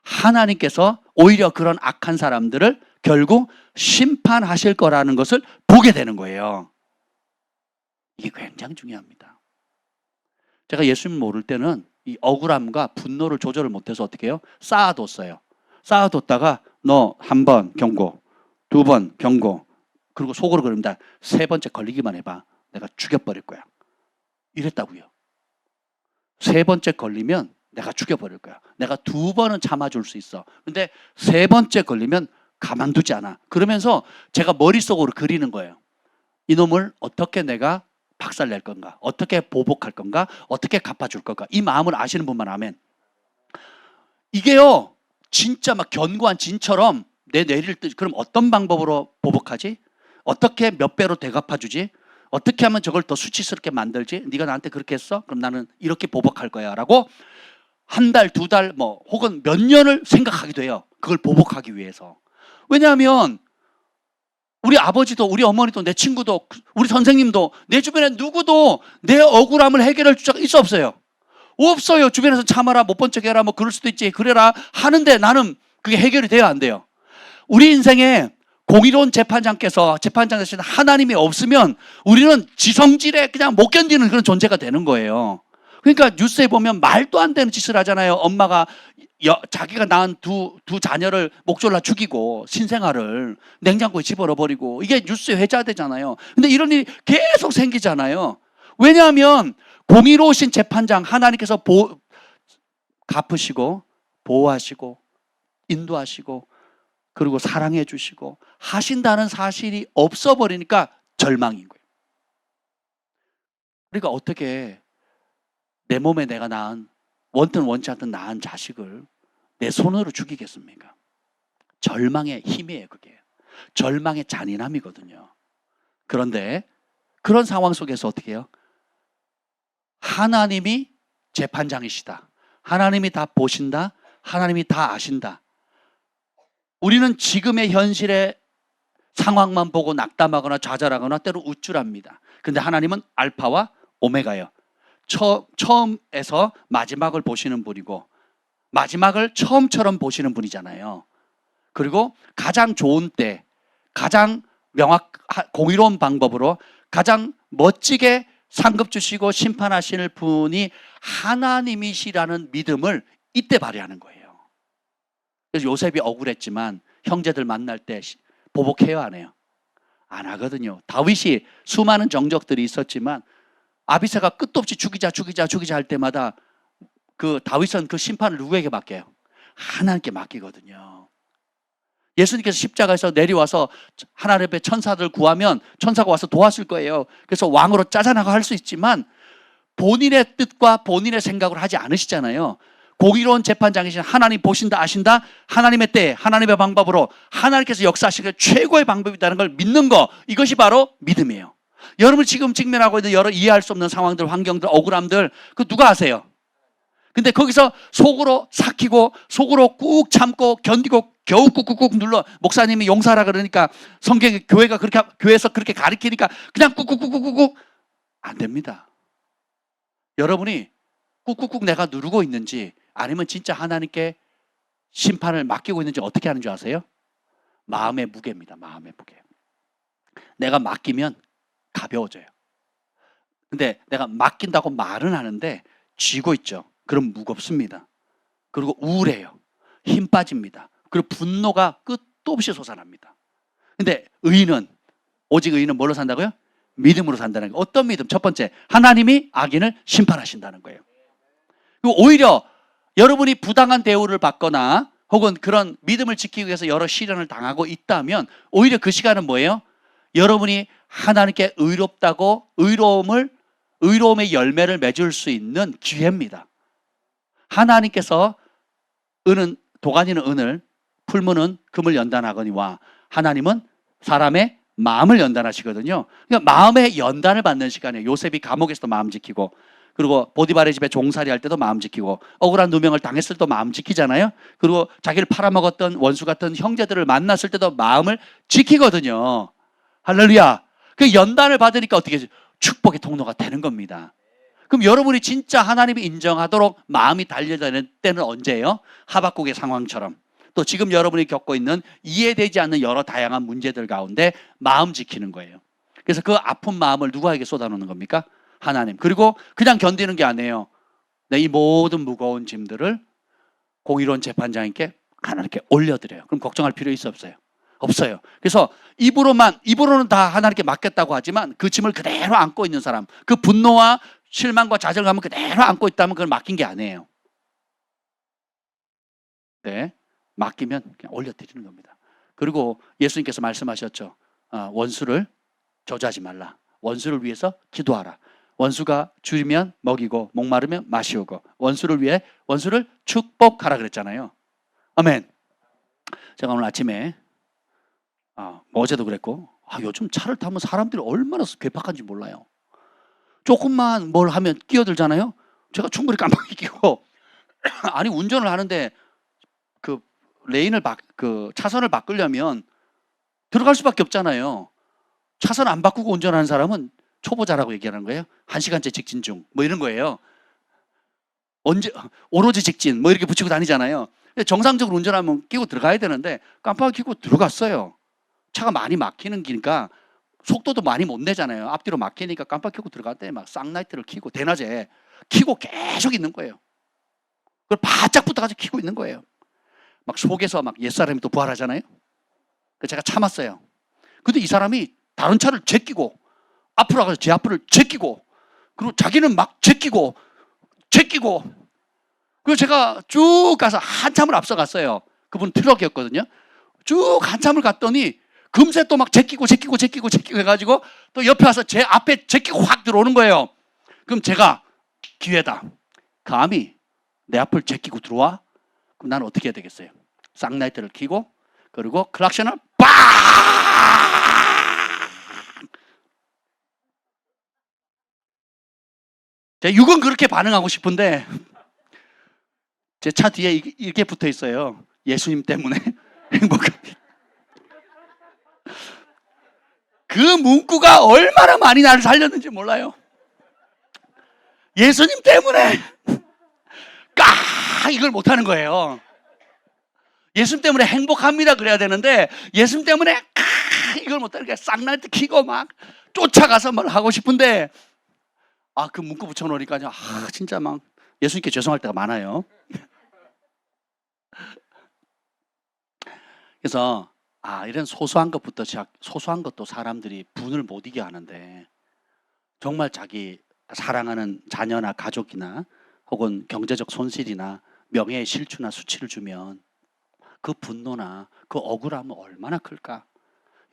하나님께서 오히려 그런 악한 사람들을 결국 심판하실 거라는 것을 보게 되는 거예요. 이게 굉장히 중요합니다. 제가 예수님 모를 때는 이 억울함과 분노를 조절을 못해서 어떻게 해요? 쌓아뒀어요. 쌓아뒀다가 너 한 번 경고, 2번 경고, 그리고 속으로 그럽니다. 3번째 걸리기만 해봐. 내가 죽여버릴 거야. 이랬다고요. 3번째 걸리면 내가 죽여버릴 거야. 내가 2번은 참아줄 수 있어. 근데 3번째 걸리면 가만두지 않아. 그러면서 제가 머릿속으로 그리는 거예요. 이놈을 어떻게 내가 박살낼 건가? 어떻게 보복할 건가? 어떻게 갚아줄 건가? 이 마음을 아시는 분만 아멘. 이게요, 진짜 막 견고한 진처럼 내 뇌를 그럼 어떤 방법으로 보복하지? 어떻게 몇 배로 되갚아주지? 어떻게 하면 저걸 더 수치스럽게 만들지? 네가 나한테 그렇게 했어? 그럼 나는 이렇게 보복할 거야 라고 한 달, 2달, 뭐 혹은 몇 년을 생각하기도 해요. 그걸 보복하기 위해서. 왜냐하면 우리 아버지도 우리 어머니도 내 친구도 우리 선생님도 내 주변에 누구도 내 억울함을 해결할 주자가 있어 없어요? 없어요. 주변에서 참아라, 못 본 척 해라, 뭐 그럴 수도 있지, 그래라 하는데 나는 그게 해결이 돼야 안 돼요. 우리 인생에 공의로운 재판장께서 재판장 대신 하나님이 없으면 우리는 지성질에 그냥 못 견디는 그런 존재가 되는 거예요. 그러니까 뉴스에 보면 말도 안 되는 짓을 하잖아요. 엄마가 자기가 낳은 두 자녀를 목 졸라 죽이고 신생아를 냉장고에 집어넣어버리고 이게 뉴스에 회자되잖아요. 근데 이런 일이 계속 생기잖아요. 왜냐하면 공의로우신 재판장 하나님께서 갚으시고 보호하시고 인도하시고 그리고 사랑해 주시고 하신다는 사실이 없어버리니까 절망인 거예요. 그러니까 어떻게 내 몸에 내가 낳은 원든 원치 않든 낳은 자식을 내 손으로 죽이겠습니까? 절망의 힘이에요, 그게. 절망의 잔인함이거든요. 그런데 그런 상황 속에서 어떻게 해요? 하나님이 재판장이시다. 하나님이 다 보신다. 하나님이 다 아신다. 우리는 지금의 현실의 상황만 보고 낙담하거나 좌절하거나 때로 우쭐합니다. 근데 하나님은 알파와 오메가예요. 처음에서 마지막을 보시는 분이고 마지막을 처음처럼 보시는 분이잖아요. 그리고 가장 좋은 때, 가장 공의로운 방법으로 가장 멋지게 상급 주시고 심판하시는 분이 하나님이시라는 믿음을 이때 발휘하는 거예요. 그래서 요셉이 억울했지만 형제들 만날 때 보복해요, 안 해요? 안 하거든요. 다윗이 수많은 정적들이 있었지만 아비새가 끝도 없이 죽이자 할 때마다 그 다윗은 그 심판을 누구에게 맡겨요? 하나님께 맡기거든요. 예수님께서 십자가에서 내려와서 하나님의 천사들 구하면 천사가 와서 도와줄 거예요. 그래서 왕으로 짜자나가 할 수 있지만 본인의 뜻과 본인의 생각을 하지 않으시잖아요. 공의로운 재판장이신 하나님 보신다 아신다. 하나님의 때 하나님의 방법으로 하나님께서 역사하시는 최고의 방법이라는 걸 믿는 거, 이것이 바로 믿음이에요. 여러분 지금 직면하고 있는 여러 이해할 수 없는 상황들, 환경들, 억울함들 그 누가 아세요? 근데 거기서 속으로 삭히고 속으로 꾹 참고 견디고 겨우 꾹꾹꾹 눌러 목사님이 용서하라 그러니까 성경에 교회에서 그렇게 가르치니까 그냥 꾹꾹꾹꾹꾹 안 됩니다. 여러분이 꾹꾹꾹 내가 누르고 있는지 아니면 진짜 하나님께 심판을 맡기고 있는지 어떻게 하는 줄 아세요? 마음의 무게입니다. 마음의 무게. 내가 맡기면 가벼워져요. 근데 내가 맡긴다고 말은 하는데 쥐고 있죠. 그럼 무겁습니다. 그리고 우울해요. 힘 빠집니다. 그리고 분노가 끝도 없이 솟아납니다. 근데 오직 의인은 뭘로 산다고요? 믿음으로 산다는 거예요. 어떤 믿음? 첫 번째, 하나님이 악인을 심판하신다는 거예요. 그리고 오히려 여러분이 부당한 대우를 받거나 혹은 그런 믿음을 지키기 위해서 여러 시련을 당하고 있다면 오히려 그 시간은 뭐예요? 여러분이 하나님께 의로움의 열매를 맺을 수 있는 기회입니다. 하나님께서 도가니는 은을, 풀무는 금을 연단하거니와 하나님은 사람의 마음을 연단하시거든요. 그러니까 마음의 연단을 받는 시간이에요. 요셉이 감옥에서도 마음 지키고, 그리고 보디발의 집에 종살이 할 때도 마음 지키고, 억울한 누명을 당했을 때도 마음 지키잖아요. 그리고 자기를 팔아먹었던 원수 같은 형제들을 만났을 때도 마음을 지키거든요. 할렐루야. 그 연단을 받으니까 어떻게 축복의 통로가 되는 겁니다. 그럼 여러분이 진짜 하나님이 인정하도록 마음이 달려드는 때는 언제예요? 하박국의 상황처럼. 또 지금 여러분이 겪고 있는 이해되지 않는 여러 다양한 문제들 가운데 마음 지키는 거예요. 그래서 그 아픈 마음을 누구에게 쏟아놓는 겁니까? 하나님. 그리고 그냥 견디는 게 아니에요. 이 모든 무거운 짐들을 공의로운 재판장님께 하나님께 올려드려요. 그럼 걱정할 필요 없어요? 없어요. 그래서 입으로는 다 하나님께 맡겼다고 하지만 그 짐을 그대로 안고 있는 사람, 그 분노와 실망과 좌절감을 그대로 안고 있다면 그걸 맡긴 게 아니에요. 네, 맡기면 그냥 올려드리는 겁니다. 그리고 예수님께서 말씀하셨죠. 원수를 저주하지 말라. 원수를 위해서 기도하라. 원수가 줄이면 먹이고 목마르면 마시우고 원수를 위해 원수를 축복하라 그랬잖아요. 아멘. 제가 오늘 아침에 어제도 그랬고 요즘 차를 타면 사람들이 얼마나 괴팍한지 몰라요. 조금만 뭘 하면 끼어들잖아요. 제가 충분히 깜빡이 끼고 아니 운전을 하는데 그 차선을 바꾸려면 들어갈 수밖에 없잖아요. 차선 안 바꾸고 운전하는 사람은 초보자라고 얘기하는 거예요. 1시간째 직진 중 뭐 이런 거예요. 오로지 직진 뭐 이렇게 붙이고 다니잖아요. 근데 정상적으로 운전하면 끼고 들어가야 되는데 깜빡이 끼고 들어갔어요. 차가 많이 막히는 길이니까 속도도 많이 못 내잖아요. 앞뒤로 막히니까 깜빡 켜고 들어갈 때 막 쌍라이트를 켜고 대낮에 켜고 계속 있는 거예요. 그걸 바짝 붙어가지고 켜고 있는 거예요. 막 속에서 막 옛사람이 또 부활하잖아요. 그래서 제가 참았어요. 근데 이 사람이 다른 차를 제끼고 앞으로 가서 제 앞을 제끼고 그리고 자기는 막 제끼고 그래서 제가 쭉 가서 한참을 앞서갔어요. 그분 트럭이었거든요. 쭉 한참을 갔더니 금세 또 막 제끼고 해가지고 또 옆에 와서 제 앞에 제끼고 확 들어오는 거예요. 그럼 제가 기회다. 감히 내 앞을 제끼고 들어와? 그럼 나는 어떻게 해야 되겠어요? 쌍라이트를 켜고 그리고 클락션을 빡! 제 육은 그렇게 반응하고 싶은데 제 차 뒤에 이렇게 붙어 있어요. 예수님 때문에 행복합니다. 그 문구가 얼마나 많이 나를 살렸는지 몰라요. 예수님 때문에 이걸 못하는 거예요. 예수님 때문에 행복합니다 그래야 되는데 예수님 때문에 이걸 못하는 거예요. 쌍라이트 켜고 막 쫓아가서 뭘 하고 싶은데 그 문구 붙여놓으니까 진짜 막 예수님께 죄송할 때가 많아요. 그래서 이런 소소한 것도 사람들이 분을 못 이겨 하는데 정말 자기 사랑하는 자녀나 가족이나 혹은 경제적 손실이나 명예의 실추나 수치를 주면 그 분노나 그 억울함은 얼마나 클까?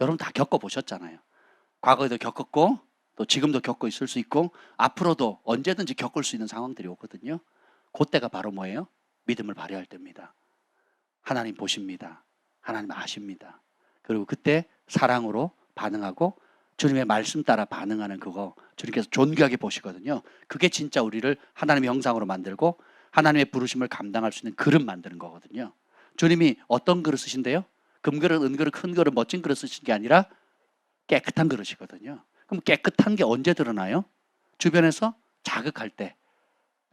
여러분 다 겪어보셨잖아요. 과거에도 겪었고 또 지금도 겪고 있을 수 있고 앞으로도 언제든지 겪을 수 있는 상황들이 오거든요. 그때가 바로 뭐예요? 믿음을 발휘할 때입니다. 하나님 보십니다. 하나님 아십니다. 그리고 그때 사랑으로 반응하고 주님의 말씀 따라 반응하는 그거 주님께서 존귀하게 보시거든요. 그게 진짜 우리를 하나님의 형상으로 만들고 하나님의 부르심을 감당할 수 있는 그릇 만드는 거거든요. 주님이 어떤 그릇 쓰신대요? 금그릇, 은그릇, 큰 그릇, 멋진 그릇 쓰신 게 아니라 깨끗한 그릇이거든요. 그럼 깨끗한 게 언제 드러나요? 주변에서 자극할 때,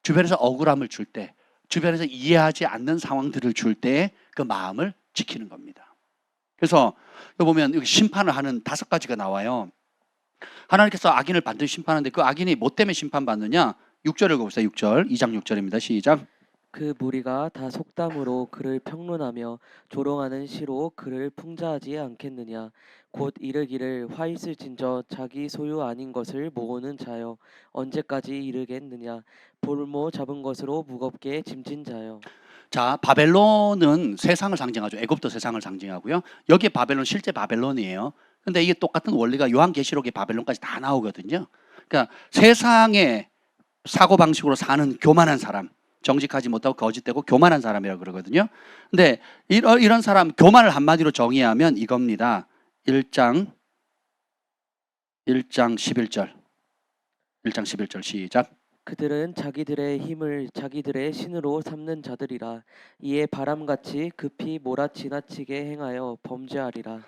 주변에서 억울함을 줄 때, 주변에서 이해하지 않는 상황들을 줄 때 그 마음을 지키는 겁니다. 그래서 여기 보면 여기 심판을 하는 5가지가 나와요. 하나님께서 악인을 반드시 심판하는데 그 악인이 뭐 때문에 심판받느냐? 6절 읽어보세요. 6절. 2장 6절입니다. 시작. 그 무리가 다 속담으로 그를 평론하며 조롱하는 시로 그를 풍자하지 않겠느냐. 곧 이르기를 화 있을진저 자기 소유 아닌 것을 모으는 자여 언제까지 이르겠느냐. 볼모 잡은 것으로 무겁게 짐진 자여. 자, 바벨론은 세상을 상징하죠. 애굽도 세상을 상징하고요. 여기에 바벨론 실제 바벨론이에요. 근데 이게 똑같은 원리가 요한계시록의 바벨론까지 다 나오거든요. 그러니까 세상의 사고방식으로 사는 교만한 사람, 정직하지 못하고 거짓되고 교만한 사람이라고 그러거든요. 근데 이런 사람, 교만을 한마디로 정의하면 이겁니다. 1장 11절. 1장 11절 시작. 그들은 자기들의 힘을 자기들의 신으로 삼는 자들이라. 이에 바람같이 급히 몰아지나치게 행하여 범죄하리라.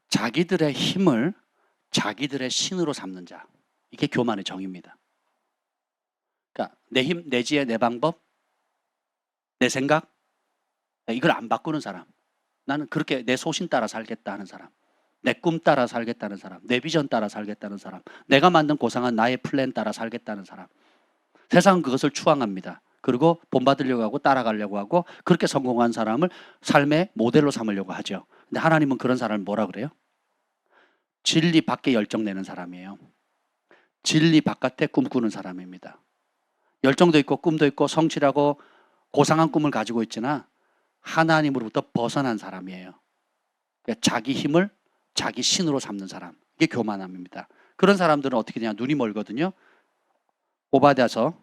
자기들의 힘을 자기들의 신으로 삼는 자. 이게 교만의 정의입니다. 그러니까 내 힘, 내 지혜, 내 방법, 내 생각, 이걸 안 바꾸는 사람. 나는 그렇게 내 소신 따라 살겠다 하는 사람. 내 꿈 따라 살겠다는 사람. 내 비전 따라 살겠다는 사람. 내가 만든 고상한 나의 플랜 따라 살겠다는 사람. 세상은 그것을 추앙합니다. 그리고 본받으려고 하고 따라가려고 하고 그렇게 성공한 사람을 삶의 모델로 삼으려고 하죠. 근데 하나님은 그런 사람을 뭐라 그래요? 진리 밖에 열정내는 사람이에요. 진리 바깥에 꿈꾸는 사람입니다. 열정도 있고 꿈도 있고 성실하고 고상한 꿈을 가지고 있지나 하나님으로부터 벗어난 사람이에요. 그러니까 자기 힘을 자기 신으로 삼는 사람. 이게 교만함입니다. 그런 사람들은 어떻게 되냐? 눈이 멀거든요. 오바댜서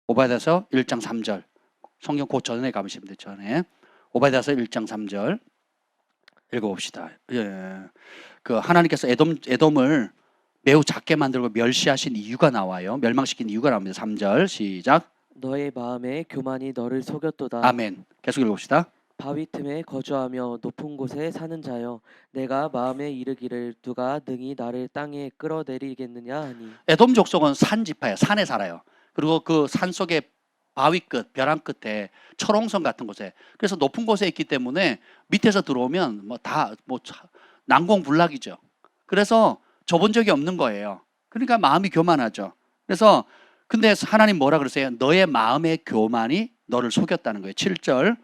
1장 3절. 성경 그 전에 가보시면 돼요. 전에. 오바댜서 1장 3절 읽어봅시다. 예. 그 하나님께서 에돔을 매우 작게 만들고 멸시하신 이유가 나와요. 멸망시킨 이유가 나옵니다. 3절 시작. 너의 마음에 교만이 너를 속였도다. 아멘. 계속 읽어봅시다. 바위 틈에 거주하며 높은 곳에 사는 자여 내가 마음에 이르기를 누가 능히 나를 땅에 끌어내리겠느냐 하니. 에돔 족속은 산 지파예요. 산에 살아요. 그리고 그 산 속에 바위 끝, 벼랑 끝에 철옹성 같은 곳에. 그래서 높은 곳에 있기 때문에 밑에서 들어오면 난공불락이죠. 그래서 져본 적이 없는 거예요. 그러니까 마음이 교만하죠. 그래서 근데 하나님 뭐라 그러세요? 너의 마음의 교만이 너를 속였다는 거예요. 7절.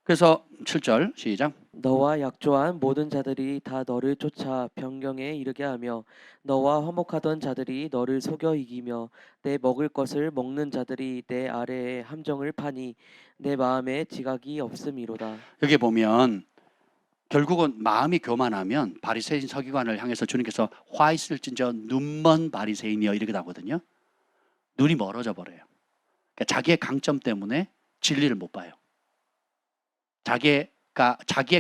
그래서 7절 시작. 너와 약조한 모든 자들이 다 너를 쫓아 변경에 이르게 하며 너와 화목하던 자들이 너를 속여 이기며 내 먹을 것을 먹는 자들이 내 아래에 함정을 파니 내 마음에 지각이 없음이로다. 여기 보면 결국은 마음이 교만하면 바리새인 서기관을 향해서 주님께서 화 있을진저 눈먼 바리새인이여 이렇게 나거든요. 눈이 멀어져 버려요. 그러니까 자기의 강점 때문에 진리를 못 봐요. 자기의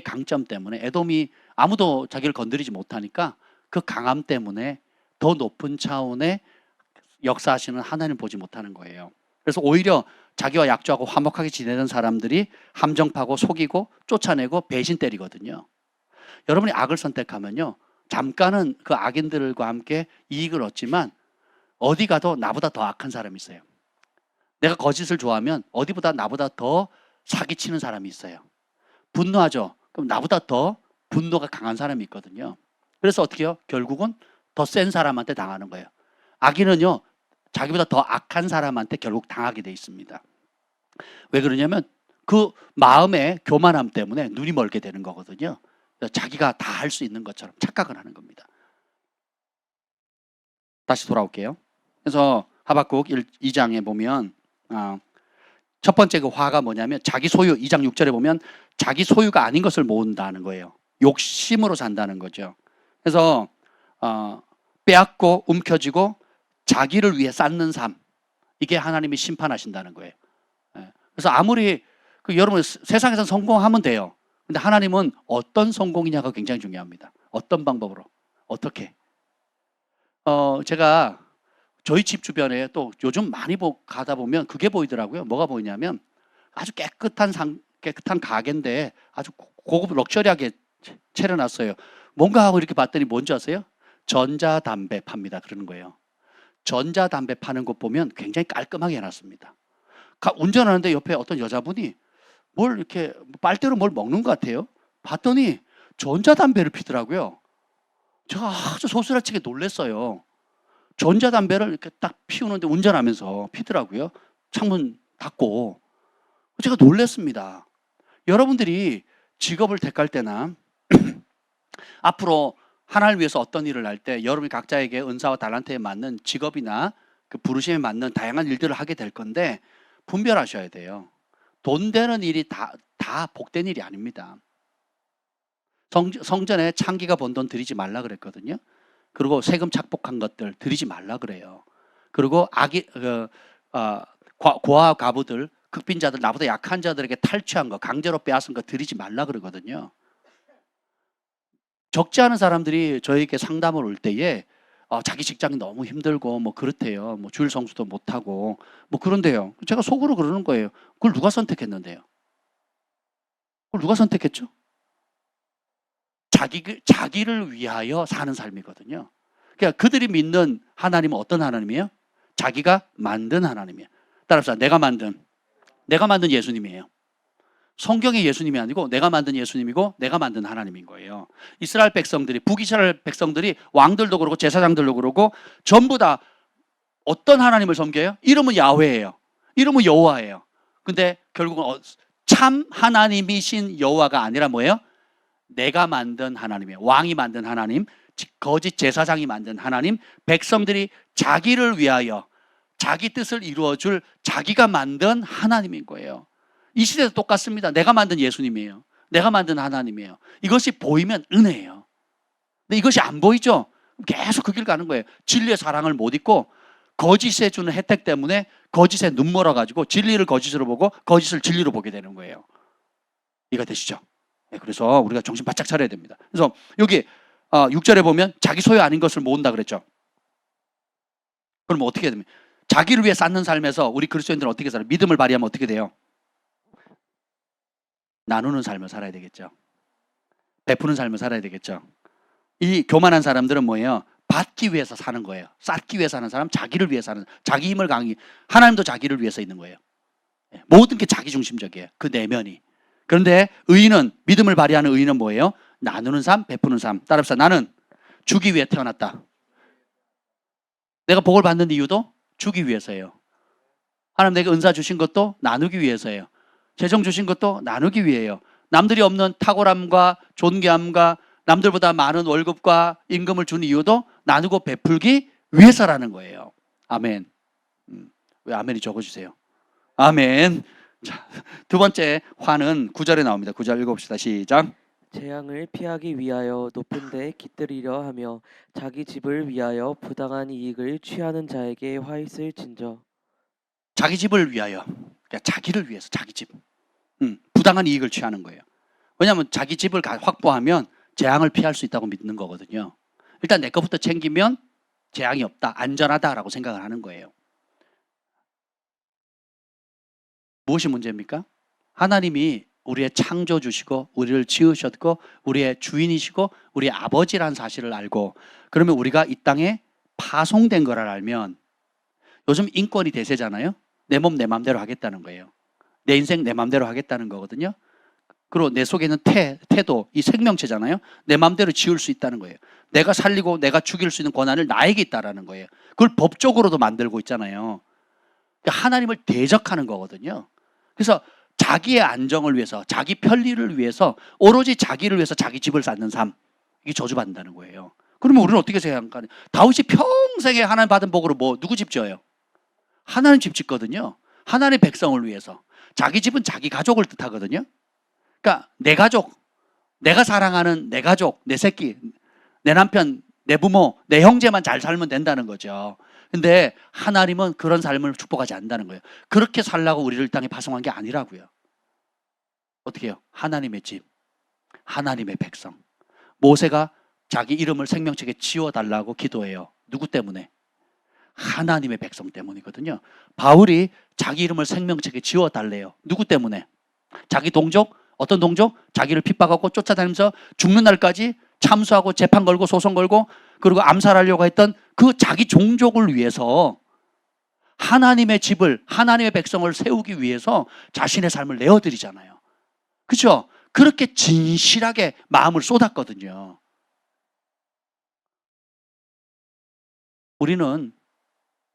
강점 때문에 에돔이 아무도 자기를 건드리지 못하니까 그 강함 때문에 더 높은 차원의 역사하시는 하나님을 보지 못하는 거예요. 그래서 오히려 자기와 약조하고 화목하게 지내는 사람들이 함정파고 속이고 쫓아내고 배신 때리거든요. 여러분이 악을 선택하면요, 잠깐은 그 악인들과 함께 이익을 얻지만 어디 가도 나보다 더 악한 사람이 있어요. 내가 거짓을 좋아하면 어디보다 나보다 더 사기치는 사람이 있어요. 분노하죠. 그럼 나보다 더 분노가 강한 사람이 있거든요. 그래서 어떻게 해요? 결국은 더 센 사람한테 당하는 거예요. 악인은요, 자기보다 더 악한 사람한테 결국 당하게 돼 있습니다. 왜 그러냐면 그 마음의 교만함 때문에 눈이 멀게 되는 거거든요. 자기가 다 할 수 있는 것처럼 착각을 하는 겁니다. 다시 돌아올게요. 그래서 하박국 2장에 보면 첫 번째 그 화가 뭐냐면 자기 소유, 2장 6절에 보면 자기 소유가 아닌 것을 모은다는 거예요. 욕심으로 산다는 거죠. 그래서 빼앗고 움켜쥐고 자기를 위해 쌓는 삶, 이게 하나님이 심판하신다는 거예요. 그래서 아무리 여러분 세상에서 성공하면 돼요. 근데 하나님은 어떤 성공이냐가 굉장히 중요합니다. 어떤 방법으로, 어떻게. 제가 저희 집 주변에 또 요즘 많이 가다 보면 그게 보이더라고요. 뭐가 보이냐면 아주 깨끗한 가게인데 아주 고급 럭셔리하게 차려놨어요. 뭔가 하고 이렇게 봤더니 뭔지 아세요? 전자담배 팝니다. 그러는 거예요. 전자담배 파는 곳 보면 굉장히 깔끔하게 해놨습니다. 운전하는데 옆에 어떤 여자분이 뭘 이렇게 빨대로 뭘 먹는 것 같아요. 봤더니 전자담배를 피더라고요. 제가 아주 소스라치게 놀랐어요. 전자담배를 이렇게 딱 피우는데 운전하면서 피더라고요. 창문 닫고. 제가 놀랐습니다. 여러분들이 직업을 택할 때나 앞으로 하나를 위해서 어떤 일을 할 때 여러분이 각자에게 은사와 달란트에 맞는 직업이나 그 부르심에 맞는 다양한 일들을 하게 될 건데 분별하셔야 돼요. 돈 되는 일이 다 복된 일이 아닙니다. 성전에 창기가 번 돈 드리지 말라 그랬거든요. 그리고 세금 착복한 것들 드리지 말라 그래요. 그리고 고아 가부들, 극빈자들, 나보다 약한 자들에게 탈취한 거, 강제로 빼앗은 거 드리지 말라 그러거든요. 적지 않은 사람들이 저에게 상담을 올 때에 자기 직장이 너무 힘들고 뭐 그렇대요. 뭐 주일 성수도 못 하고 뭐 그런데요. 제가 속으로 그러는 거예요. 그걸 누가 선택했는데요? 그걸 누가 선택했죠? 자기를 위하여 사는 삶이거든요. 그러니까 그들이 믿는 하나님은 어떤 하나님이에요? 자기가 만든 하나님이에요. 따라서 내가 만든 예수님이에요. 성경의 예수님이 아니고 내가 만든 예수님이고 내가 만든 하나님인 거예요. 이스라엘 백성들이, 북이스라엘 백성들이 왕들도 그러고 제사장들도 그러고 전부 다 어떤 하나님을 섬겨요? 이름은 야훼예요. 이름은 여호와예요. 근데 결국은 참 하나님이신 여호와가 아니라 뭐예요? 내가 만든 하나님이에요. 왕이 만든 하나님, 거짓 제사장이 만든 하나님, 백성들이 자기를 위하여 자기 뜻을 이루어줄 자기가 만든 하나님인 거예요. 이 시대도 똑같습니다. 내가 만든 예수님이에요. 내가 만든 하나님이에요. 이것이 보이면 은혜예요. 근데 이것이 안 보이죠? 계속 그 길 가는 거예요. 진리의 사랑을 못 잊고 거짓에 주는 혜택 때문에 거짓에 눈 멀어가지고 진리를 거짓으로 보고 거짓을 진리로 보게 되는 거예요. 이해가 되시죠? 네, 그래서 우리가 정신 바짝 차려야 됩니다. 그래서 여기 6절에 보면 자기 소유 아닌 것을 모은다 그랬죠. 그럼 어떻게 해야 됩니까? 자기를 위해 쌓는 삶에서 우리 그리스도인들은 어떻게 살아요? 믿음을 발휘하면 어떻게 돼요? 나누는 삶을 살아야 되겠죠. 베푸는 삶을 살아야 되겠죠. 이 교만한 사람들은 뭐예요? 받기 위해서 사는 거예요. 쌓기 위해서 사는 사람, 자기를 위해서 사는, 자기 힘을 강히. 하나님도 자기를 위해서 있는 거예요. 모든 게 자기중심적이에요. 그 내면이. 그런데 의인은, 믿음을 발휘하는 의인은 뭐예요? 나누는 삶, 베푸는 삶. 따라합시다. 나는 주기 위해 태어났다. 내가 복을 받는 이유도 주기 위해서예요. 하나님 내게 은사 주신 것도 나누기 위해서예요. 재정 주신 것도 나누기 위해요. 남들이 없는 탁월함과 존귀함과 남들보다 많은 월급과 임금을 준 이유도 나누고 베풀기 위해서라는 거예요. 아멘. 왜 아멘이 적어주세요? 아멘. 자, 두 번째 화는 9절에 나옵니다. 9절 읽어봅시다. 시작. 재앙을 피하기 위하여 높은 데 깃들이려 하며 자기 집을 위하여 부당한 이익을 취하는 자에게 화 있을진저. 자기 집을 위하여, 그러니까 자기를 위해서 자기 집. 부당한 이익을 취하는 거예요. 왜냐하면 자기 집을 확보하면 재앙을 피할 수 있다고 믿는 거거든요. 일단 내 것부터 챙기면 재앙이 없다, 안전하다라고 생각을 하는 거예요. 무엇이 문제입니까? 하나님이 우리의 창조주시고 우리를 지으셨고 우리의 주인이시고 우리의 아버지라는 사실을 알고 그러면 우리가 이 땅에 파송된 거를 알면 요즘 인권이 대세잖아요. 내 몸 내 맘대로 하겠다는 거예요. 내 인생 내 맘대로 하겠다는 거거든요. 그리고 내 속에 있는 태도, 이 생명체잖아요. 내 맘대로 지을 수 있다는 거예요. 내가 살리고 내가 죽일 수 있는 권한을 나에게 있다라는 거예요. 그걸 법적으로도 만들고 있잖아요. 하나님을 대적하는 거거든요. 그래서 자기의 안정을 위해서, 자기 편리를 위해서, 오로지 자기를 위해서 자기 집을 쌓는 삶, 이게 저주받는다는 거예요. 그러면 우리는 어떻게 생각할까요? 다윗이 평생에 하나님 받은 복으로 누구 집 지어요? 하나님 집 짓거든요. 하나님의 백성을 위해서. 자기 집은 자기 가족을 뜻하거든요. 그러니까 내 가족, 내가 사랑하는 내 가족, 내 새끼, 내 남편, 내 부모, 내 형제만 잘 살면 된다는 거죠. 근데 하나님은 그런 삶을 축복하지 않는다는 거예요. 그렇게 살라고 우리를 땅에 파송한 게 아니라고요. 어떻게 해요? 하나님의 집, 하나님의 백성. 모세가 자기 이름을 생명책에 지워달라고 기도해요. 누구 때문에? 하나님의 백성 때문이거든요. 바울이 자기 이름을 생명책에 지워달래요. 누구 때문에? 자기 동족, 어떤 동족? 자기를 핍박하고 쫓아다니면서 죽는 날까지 참수하고 재판 걸고 소송 걸고 그리고 암살하려고 했던 그 자기 종족을 위해서 하나님의 집을, 하나님의 백성을 세우기 위해서 자신의 삶을 내어드리잖아요. 그렇죠? 그렇게 진실하게 마음을 쏟았거든요.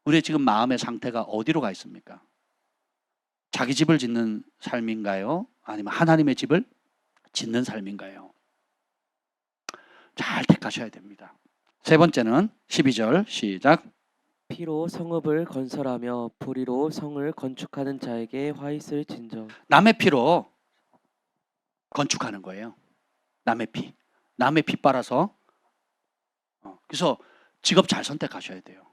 우리의 지금 마음의 상태가 어디로 가 있습니까? 자기 집을 짓는 삶인가요? 아니면 하나님의 집을 짓는 삶인가요? 잘 택하셔야 됩니다. 세 번째는 12절 시작. 피로 성읍을 건설하며 보리로 성을 건축하는 자에게 화 있을 진저. 남의 피로 건축하는 거예요. 남의 피 빨아서. 그래서 직업 잘 선택하셔야 돼요.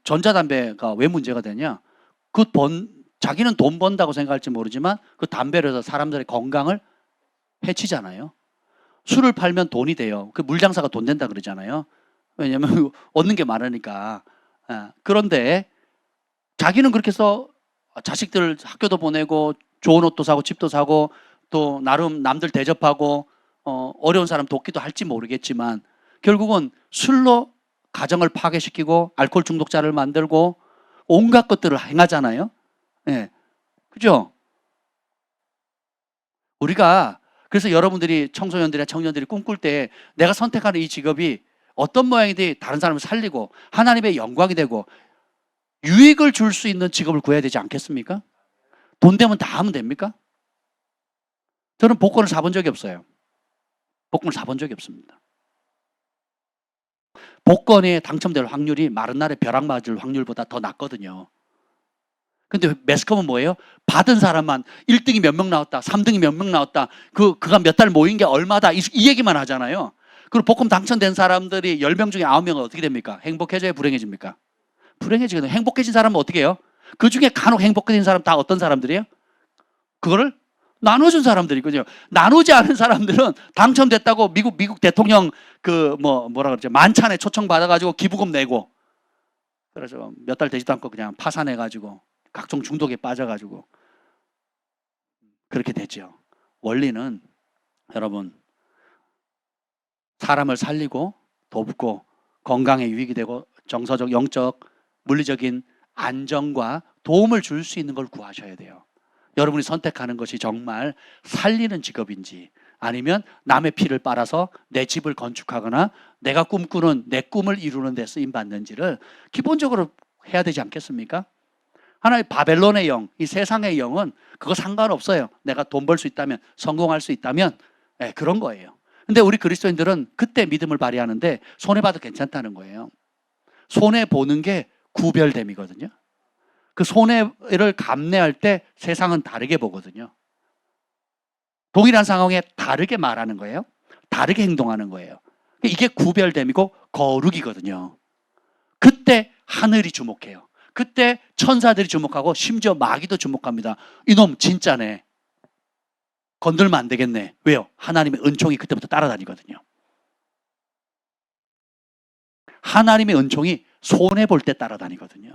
전자담배가 왜 문제가 되냐? 자기는 돈 번다고 생각할지 모르지만 그 담배로 해서 사람들의 건강을 해치잖아요. 술을 팔면 돈이 돼요. 그 물장사가 돈 된다 그러잖아요. 왜냐면 얻는 게 많으니까. 그런데 자기는 그렇게 해서 자식들 학교도 보내고 좋은 옷도 사고 집도 사고 또 나름 남들 대접하고 어려운 사람 돕기도 할지 모르겠지만 결국은 술로 가정을 파괴시키고 알코올 중독자를 만들고 온갖 것들을 행하잖아요. 예. 그죠? 우리가 그래서 여러분들이 청소년들이나 청년들이 꿈꿀 때 내가 선택하는 이 직업이 어떤 모양이든 다른 사람을 살리고 하나님의 영광이 되고 유익을 줄 수 있는 직업을 구해야 되지 않겠습니까? 돈 되면 다 하면 됩니까? 저는 복권을 사본 적이 없어요. 복권을 사본 적이 없습니다. 복권에 당첨될 확률이 마른 날에 벼락 맞을 확률보다 더 낮거든요. 근데 매스컴은 뭐예요? 받은 사람만 1등이 몇 명 나왔다, 3등이 몇 명 나왔다, 그가 몇 달 모인 게 얼마다, 이 얘기만 하잖아요. 그리고 복권 당첨된 사람들이 10명 중에 9명은 어떻게 됩니까? 행복해져요? 불행해집니까? 불행해지거든요. 행복해진 사람은 어떻게 해요? 그 중에 간혹 행복해진 사람 다 어떤 사람들이에요? 그거를 나눠준 사람들이거든요. 나누지 않은 사람들은 당첨됐다고 미국 대통령 뭐라 그러죠? 만찬에 초청 받아가지고 기부금 내고 그래서 몇 달 되지도 않고 그냥 파산해가지고 각종 중독에 빠져가지고 그렇게 되죠. 원리는 여러분 사람을 살리고 돕고 건강에 유익이 되고 정서적, 영적, 물리적인 안정과 도움을 줄 수 있는 걸 구하셔야 돼요. 여러분이 선택하는 것이 정말 살리는 직업인지 아니면 남의 피를 빨아서 내 집을 건축하거나 내가 꿈꾸는 내 꿈을 이루는 데 쓰임받는지를 기본적으로 해야 되지 않겠습니까? 하나의 바벨론의 영, 이 세상의 영은 그거 상관없어요. 내가 돈 벌 수 있다면, 성공할 수 있다면 그런 거예요. 근데 우리 그리스도인들은 그때 믿음을 발휘하는데 손해봐도 괜찮다는 거예요. 손해보는 게 구별됨이거든요. 그 손해를 감내할 때 세상은 다르게 보거든요. 동일한 상황에 다르게 말하는 거예요. 다르게 행동하는 거예요. 이게 구별됨이고 거룩이거든요. 그때 하늘이 주목해요. 그때 천사들이 주목하고 심지어 마귀도 주목합니다. 이놈 진짜네. 건들면 안 되겠네. 왜요? 하나님의 은총이 그때부터 따라다니거든요. 하나님의 은총이 손해볼 때 따라다니거든요.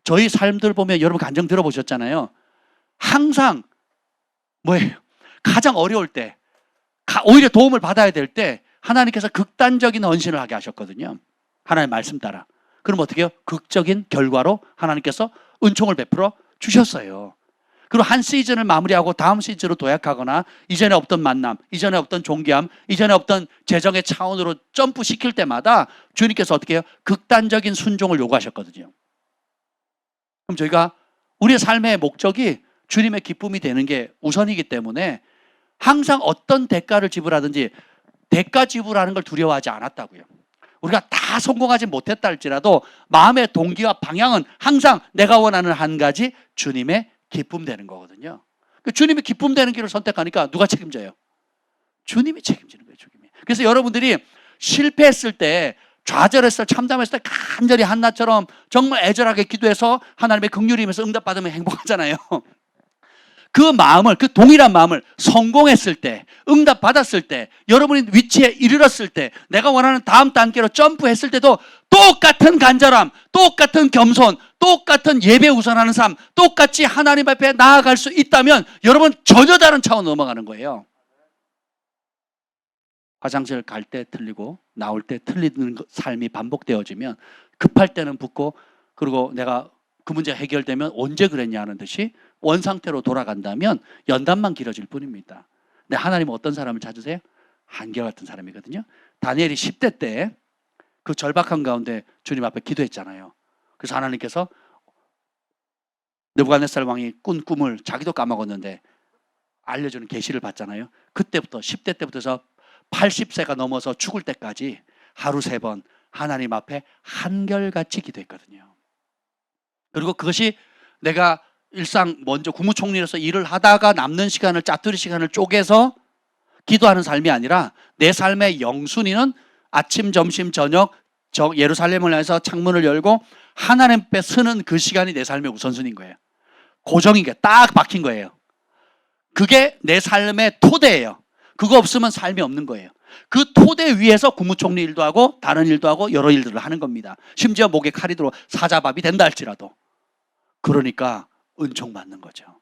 저희 삶들 보면 여러분 간증 들어보셨잖아요. 항상 뭐예요? 가장 어려울 때 오히려 도움을 받아야 될 때 하나님께서 극단적인 헌신을 하게 하셨거든요. 하나님의 말씀 따라. 그럼 어떻게 해요? 극적인 결과로 하나님께서 은총을 베풀어 주셨어요. 그리고 한 시즌을 마무리하고 다음 시즌으로 도약하거나 이전에 없던 만남, 이전에 없던 존귀함, 이전에 없던 재정의 차원으로 점프시킬 때마다 주님께서 어떻게 해요? 극단적인 순종을 요구하셨거든요. 그럼 저희가 우리의 삶의 목적이 주님의 기쁨이 되는 게 우선이기 때문에 항상 어떤 대가를 지불하든지 대가 지불하는 걸 두려워하지 않았다고요. 우리가 다 성공하지 못했다 할지라도 마음의 동기와 방향은 항상 내가 원하는 한 가지 주님의 기쁨 되는 거거든요. 주님이 기쁨 되는 길을 선택하니까 누가 책임져요? 주님이 책임지는 거예요. 주님이. 그래서 여러분들이 실패했을 때 좌절했을 때 참담했을 때 간절히 한나처럼 정말 애절하게 기도해서 하나님의 긍휼이 임해서 응답받으면 행복하잖아요. 그 마음을, 그 동일한 마음을 성공했을 때, 응답받았을 때, 여러분이 위치에 이르렀을 때, 내가 원하는 다음 단계로 점프했을 때도 똑같은 간절함, 똑같은 겸손, 똑같은 예배 우선하는 삶, 똑같이 하나님 앞에 나아갈 수 있다면 여러분 전혀 다른 차원으로 넘어가는 거예요. 화장실 갈 때 틀리고 나올 때 틀리는 삶이 반복되어지면 급할 때는 붙고 그리고 내가 그 문제가 해결되면 언제 그랬냐 는 듯이 원상태로 돌아간다면 연단만 길어질 뿐입니다. 근데 하나님은 어떤 사람을 찾으세요? 한결같은 사람이거든요. 다니엘이 10대 때 그 절박한 가운데 주님 앞에 기도했잖아요. 그래서 하나님께서 느부갓네살 왕이 꾼 꿈을 자기도 까먹었는데 알려주는 계시를 받잖아요. 그때부터 10대 때부터 해서 80세가 넘어서 죽을 때까지 하루 3번 하나님 앞에 한결같이 기도했거든요. 그리고 그것이 내가 일상 먼저 국무총리로서 일을 하다가 남는 시간을 짜투리 시간을 쪼개서 기도하는 삶이 아니라 내 삶의 영순위는 아침, 점심, 저녁 예루살렘을 향해서 창문을 열고 하나님 앞에 서는 그 시간이 내 삶의 우선순위인 거예요. 고정인 게 딱 박힌 거예요. 그게 내 삶의 토대예요. 그거 없으면 삶이 없는 거예요. 그 토대 위에서 국무총리 일도 하고 다른 일도 하고 여러 일들을 하는 겁니다. 심지어 목에 칼이 들어 사자밥이 된다 할지라도. 그러니까 은총 받는 거죠.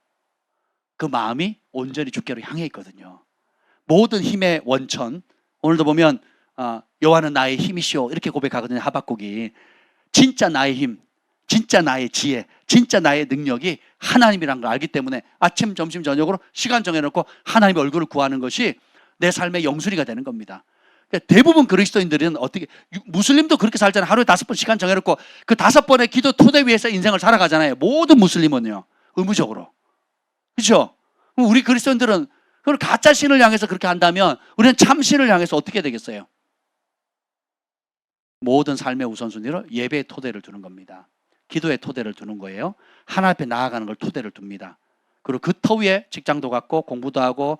그 마음이 온전히 주께로 향해 있거든요. 모든 힘의 원천, 오늘도 보면 여호와는 나의 힘이시오 이렇게 고백하거든요. 하박국이. 진짜 나의 힘, 진짜 나의 지혜, 진짜 나의 능력이 하나님이라는 걸 알기 때문에 아침, 점심, 저녁으로 시간 정해놓고 하나님의 얼굴을 구하는 것이 내 삶의 영순위가 되는 겁니다. 그러니까 대부분 그리스도인들은 어떻게, 무슬림도 그렇게 살잖아요. 하루에 5번 시간 정해놓고 그 5번의 기도 토대 위에서 인생을 살아가잖아요. 모든 무슬림은요, 의무적으로. 그렇죠? 우리 그리스도인들은 그걸 가짜 신을 향해서 그렇게 한다면 우리는 참 신을 향해서 어떻게 되겠어요? 모든 삶의 우선순위를 예배의 토대를 두는 겁니다. 기도의 토대를 두는 거예요. 하나님 앞에 나아가는 걸 토대를 둡니다. 그리고 그 터 위에 직장도 갖고 공부도 하고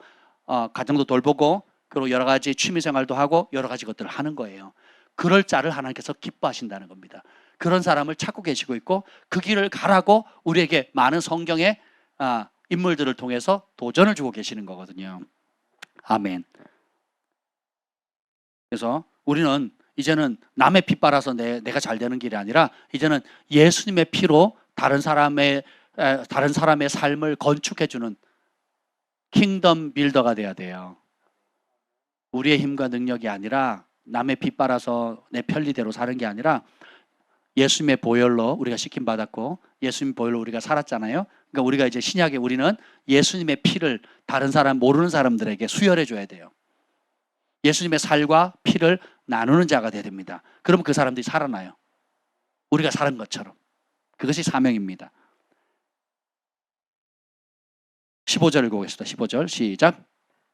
가정도 돌보고 그리고 여러 가지 취미생활도 하고 여러 가지 것들을 하는 거예요. 그럴 자를 하나님께서 기뻐하신다는 겁니다. 그런 사람을 찾고 계시고 있고 그 길을 가라고 우리에게 많은 성경의 인물들을 통해서 도전을 주고 계시는 거거든요. 아멘. 그래서 우리는 이제는 남의 피 빨아서 내가 잘 되는 길이 아니라 이제는 예수님의 피로 다른 사람의 삶을 건축해주는 킹덤 빌더가 돼야 돼요. 우리의 힘과 능력이 아니라 남의 피 빨아서 내 편리대로 사는 게 아니라 예수님의 보혈로 우리가 시킴 받았고 예수님 보혈로 우리가 살았잖아요. 그러니까 우리가 이제 신약에 우리는 예수님의 피를 다른 사람 모르는 사람들에게 수혈해 줘야 돼요. 예수님의 살과 피를 나누는 자가 돼야 됩니다. 그러면 그 사람들이 살아나요. 우리가 살은 것처럼. 그것이 사명입니다. 15절 읽어보겠습니다. 15절 시작.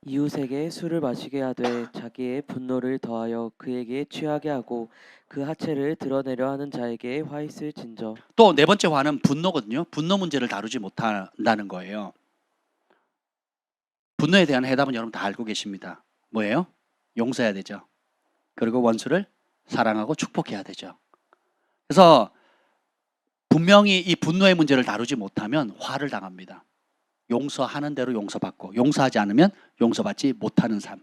이웃에게 술을 마시게 하되 자기의 분노를 더하여 그에게 취하게 하고 그 하체를 드러내려 하는 자에게 화 있을 진저. 또 네 번째 화는 분노거든요. 분노 문제를 다루지 못한다는 거예요. 분노에 대한 해답은 여러분 다 알고 계십니다. 뭐예요? 용서해야 되죠. 그리고 원수를 사랑하고 축복해야 되죠. 그래서 분명히 이 분노의 문제를 다루지 못하면 화를 당합니다. 용서하는 대로 용서받고 용서하지 않으면 용서받지 못하는 삶.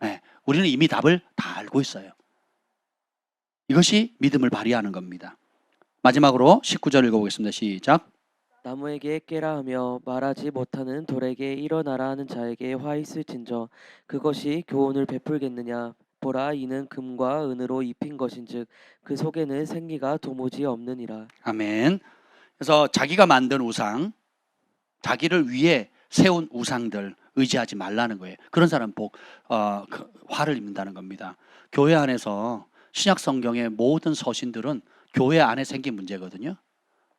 네, 우리는 이미 답을 다 알고 있어요. 이것이 믿음을 발휘하는 겁니다. 마지막으로 19절 읽어보겠습니다. 시작. 나무에게 깨라 하며 말하지 못하는 돌에게 일어나라 하는 자에게 화 있을 진저. 그것이 교훈을 베풀겠느냐. 보라, 이는 금과 은으로 입힌 것인즉 그 속에는 생기가 도무지 없느니라. 아멘. 그래서 자기가 만든 우상, 자기를 위해 세운 우상들 의지하지 말라는 거예요. 그런 사람 화를 입는다는 겁니다. 교회 안에서 신약 성경의 모든 서신들은 교회 안에 생긴 문제거든요.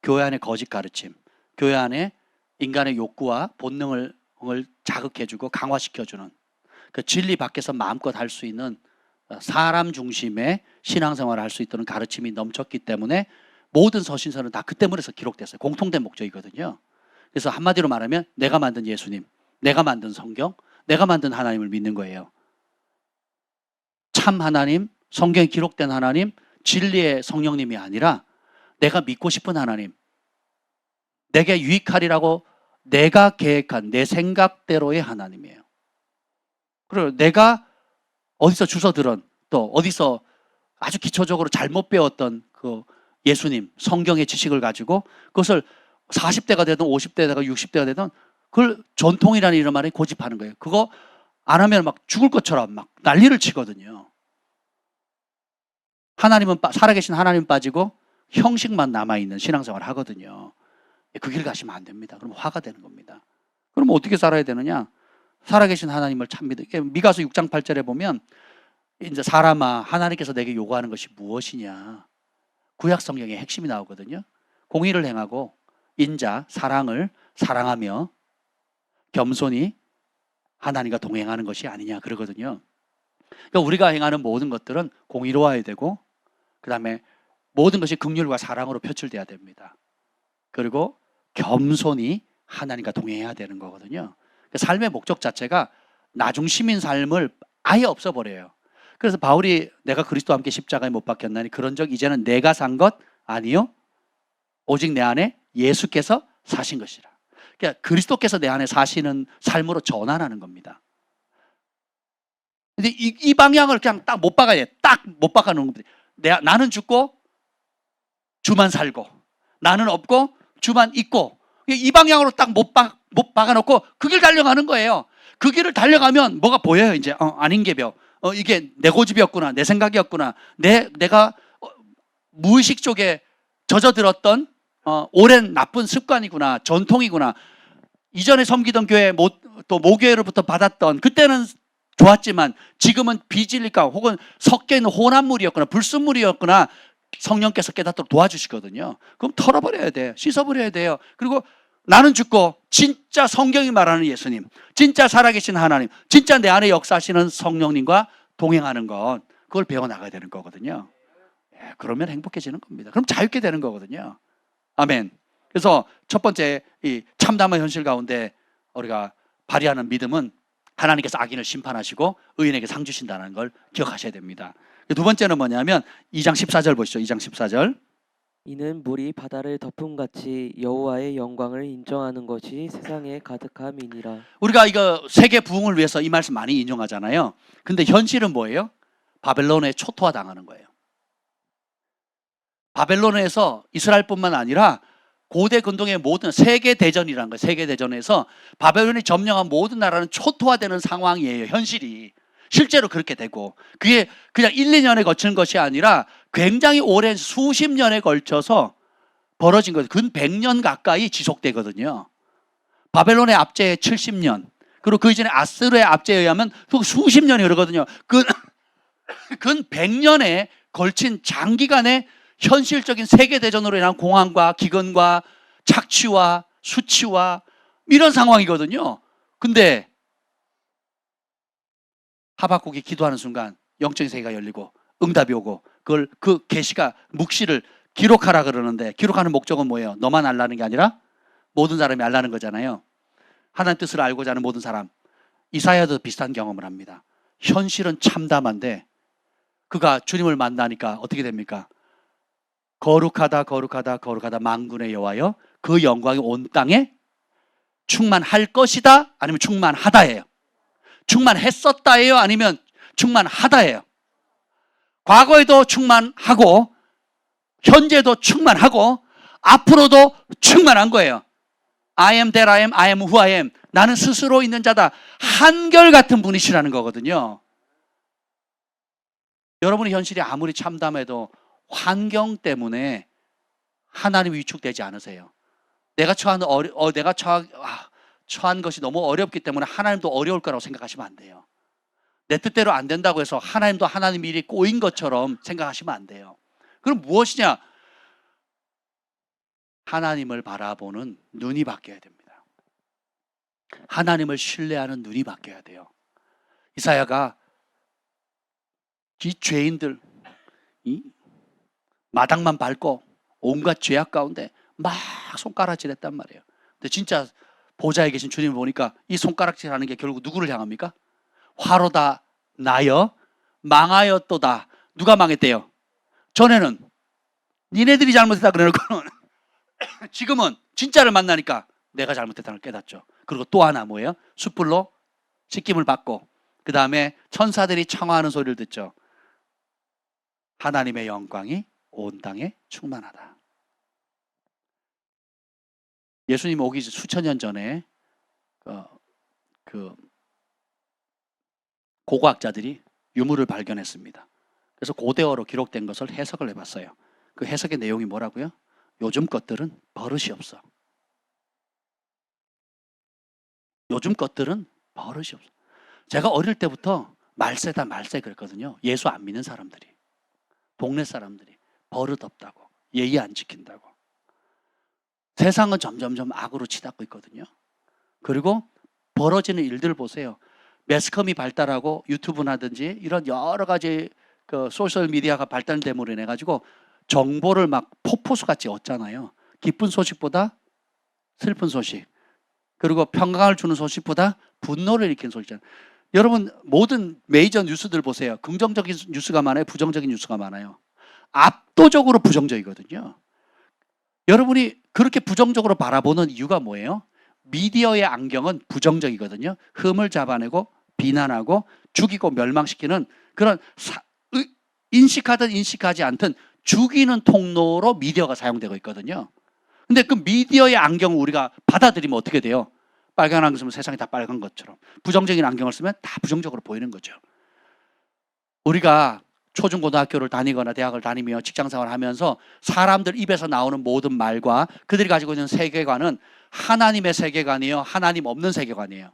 교회 안에 거짓 가르침, 교회 안에 인간의 욕구와 본능을 자극해주고 강화시켜주는 그 진리 밖에서 마음껏 할 수 있는 사람 중심의 신앙생활을 할 수 있도록 가르침이 넘쳤기 때문에 모든 서신서는 다 그 때문에서 기록됐어요. 공통된 목적이거든요. 그래서 한마디로 말하면 내가 만든 예수님, 내가 만든 성경, 내가 만든 하나님을 믿는 거예요. 참 하나님, 성경에 기록된 하나님, 진리의 성령님이 아니라 내가 믿고 싶은 하나님, 내게 유익하리라고 내가 계획한 내 생각대로의 하나님이에요. 그리고 내가 어디서 주워 들은 또 어디서 아주 기초적으로 잘못 배웠던 그 예수님, 성경의 지식을 가지고 그것을 40대가 되든 50대가 60대가 되든 그걸 전통이라는 이런 말에 고집하는 거예요. 그거 안 하면 막 죽을 것처럼 막 난리를 치거든요. 하나님은 살아계신 하나님 빠지고 형식만 남아있는 신앙생활을 하거든요. 그 길 가시면 안 됩니다. 그럼 화가 되는 겁니다. 그럼 어떻게 살아야 되느냐? 살아계신 하나님을 참 믿어. 미가서 6장 8절에 보면 이제 사람아, 하나님께서 내게 요구하는 것이 무엇이냐? 구약 성경의 핵심이 나오거든요. 공의를 행하고 인자, 사랑을 사랑하며 겸손히 하나님과 동행하는 것이 아니냐 그러거든요. 그러니까 우리가 행하는 모든 것들은 공의로워야 되고, 그 다음에 모든 것이 긍휼과 사랑으로 표출돼야 됩니다. 그리고 겸손히 하나님과 동행해야 되는 거거든요. 그러니까 삶의 목적 자체가 나중심인 삶을 아예 없어버려요. 그래서 바울이 내가 그리스도와 함께 십자가에 못 박혔나니 그런 적 이제는 내가 산 것 아니요 오직 내 안에 예수께서 사신 것이라. 그러니까 그리스도께서 내 안에 사시는 삶으로 전환하는 겁니다. 근데 이 방향을 그냥 딱 못 박아야 돼. 딱 못 박아놓은 겁니다. 나는 죽고 주만 살고, 나는 없고 주만 있고, 이 방향으로 딱 못 박아놓고 그 길 달려가는 거예요. 그 길을 달려가면 뭐가 보여요. 이제 아닌 게 벼. 이게 내 고집이었구나, 내 생각이었구나, 내가 무의식 쪽에 젖어들었던 오랜 나쁜 습관이구나, 전통이구나. 이전에 섬기던 교회, 또 모교회로부터 받았던, 그때는 좋았지만 지금은 비진리가 혹은 섞여있는 혼합물이었거나 불순물이었거나 성령께서 깨닫도록 도와주시거든요. 그럼 털어버려야 돼. 씻어버려야 돼요. 그리고 나는 죽고 진짜 성경이 말하는 예수님, 진짜 살아계신 하나님, 진짜 내 안에 역사하시는 성령님과 동행하는 것, 그걸 배워나가야 되는 거거든요. 그러면 행복해지는 겁니다. 그럼 자유롭게 되는 거거든요. 아멘. 그래서 첫 번째 이 참담한 현실 가운데 우리가 발휘하는 믿음은 하나님께서 악인을 심판하시고 의인에게 상 주신다는 걸 기억하셔야 됩니다. 두 번째는 뭐냐면 2장 14절 보시죠. 2장 14절. 이는 물이 바다를 덮음같이 여호와의 영광을 인정하는 것이 세상에 가득함이니라. 우리가 이거 세계 부흥을 위해서 이 말씀 많이 인용하잖아요. 근데 현실은 뭐예요? 바벨론에 초토화 당하는 거예요. 바벨론에서 이스라엘뿐만 아니라 고대 근동의 모든 세계 대전이라는 거예요. 세계 대전에서 바벨론이 점령한 모든 나라는 초토화되는 상황이에요. 현실이. 실제로 그렇게 되고, 그게 그냥 1, 2년에 거치는 것이 아니라 굉장히 오랜 수십 년에 걸쳐서 벌어진 거예요. 근 100년 가까이 지속되거든요. 바벨론의 압제에 70년, 그리고 그 이전에 아스르의 압제에 의하면 또 수십 년이 흐르거든요. 근 100년에 걸친 장기간의 현실적인 세계대전으로 인한 공황과 기근과 착취와 수치와 이런 상황이거든요. 근데 하박국이 기도하는 순간 영적인 세계가 열리고 응답이 오고, 그 계시가 묵시를 기록하라 그러는데, 기록하는 목적은 뭐예요? 너만 알라는 게 아니라 모든 사람이 알라는 거잖아요. 하나님 뜻을 알고자 하는 모든 사람. 이사야도 비슷한 경험을 합니다. 현실은 참담한데 그가 주님을 만나니까 어떻게 됩니까? 거룩하다 거룩하다 거룩하다 만군의 여호와여, 그 영광이 온 땅에 충만할 것이다, 아니면 충만하다예요. 충만했었다예요, 아니면 충만하다예요. 과거에도 충만하고 현재도 충만하고 앞으로도 충만한 거예요. I am that I am, I am who I am. 나는 스스로 있는 자다. 한결같은 분이시라는 거거든요. 여러분의 현실이 아무리 참담해도 환경 때문에 하나님이 위축되지 않으세요. 내가 처한 것이 너무 어렵기 때문에 하나님도 어려울 거라고 생각하시면 안 돼요. 내 뜻대로 안 된다고 해서 하나님도 하나님 일이 꼬인 것처럼 생각하시면 안 돼요. 그럼 무엇이냐? 하나님을 바라보는 눈이 바뀌어야 됩니다. 하나님을 신뢰하는 눈이 바뀌어야 돼요. 이사야가 이 죄인들, 마당만 밟고 온갖 죄악 가운데 막 손가락질했단 말이에요. 근데 진짜 보좌에 계신 주님을 보니까 이 손가락질하는 게 결국 누구를 향합니까? 화로다 나여 망하였도다. 누가 망했대요? 전에는 니네들이 잘못했다 그래놓고는 지금은 진짜를 만나니까 내가 잘못했다는 걸 깨닫죠. 그리고 또 하나 뭐예요? 숯불로 씻김을 받고, 그 다음에 천사들이 청하는 소리를 듣죠. 하나님의 영광이 온 땅에 충만하다. 예수님 오기 수천 년 전에 그 고고학자들이 유물을 발견했습니다. 그래서 고대어로 기록된 것을 해석을 해봤어요. 그 해석의 내용이 뭐라고요? 요즘 것들은 버릇이 없어. 요즘 것들은 버릇이 없어. 제가 어릴 때부터 말세다 말세 그랬거든요. 예수 안 믿는 사람들이, 동네 사람들이 버릇 없다고, 예의 안 지킨다고. 세상은 점점점 악으로 치닫고 있거든요. 그리고 벌어지는 일들 보세요. 매스컴이 발달하고 유튜브나든지 이런 여러 가지 그 소셜 미디어가 발달됨으로 인해 가지고 정보를 막 폭포수 같이 얻잖아요. 기쁜 소식보다 슬픈 소식, 그리고 평강을 주는 소식보다 분노를 일으키는 소식이잖아요. 여러분 모든 메이저 뉴스들 보세요. 긍정적인 뉴스가 많아요, 부정적인 뉴스가 많아요. 압도적으로 부정적이거든요. 여러분이 그렇게 부정적으로 바라보는 이유가 뭐예요? 미디어의 안경은 부정적이거든요. 흠을 잡아내고 비난하고 죽이고 멸망시키는 그런 인식하든 인식하지 않든 죽이는 통로로 미디어가 사용되고 있거든요. 근데 그 미디어의 안경을 우리가 받아들이면 어떻게 돼요? 빨간 안경 쓰면 세상이 다 빨간 것처럼, 부정적인 안경을 쓰면 다 부정적으로 보이는 거죠. 우리가 초중고등학교를 다니거나 대학을 다니며 직장생활을 하면서 사람들 입에서 나오는 모든 말과 그들이 가지고 있는 세계관은 하나님의 세계관이에요, 하나님 없는 세계관이에요.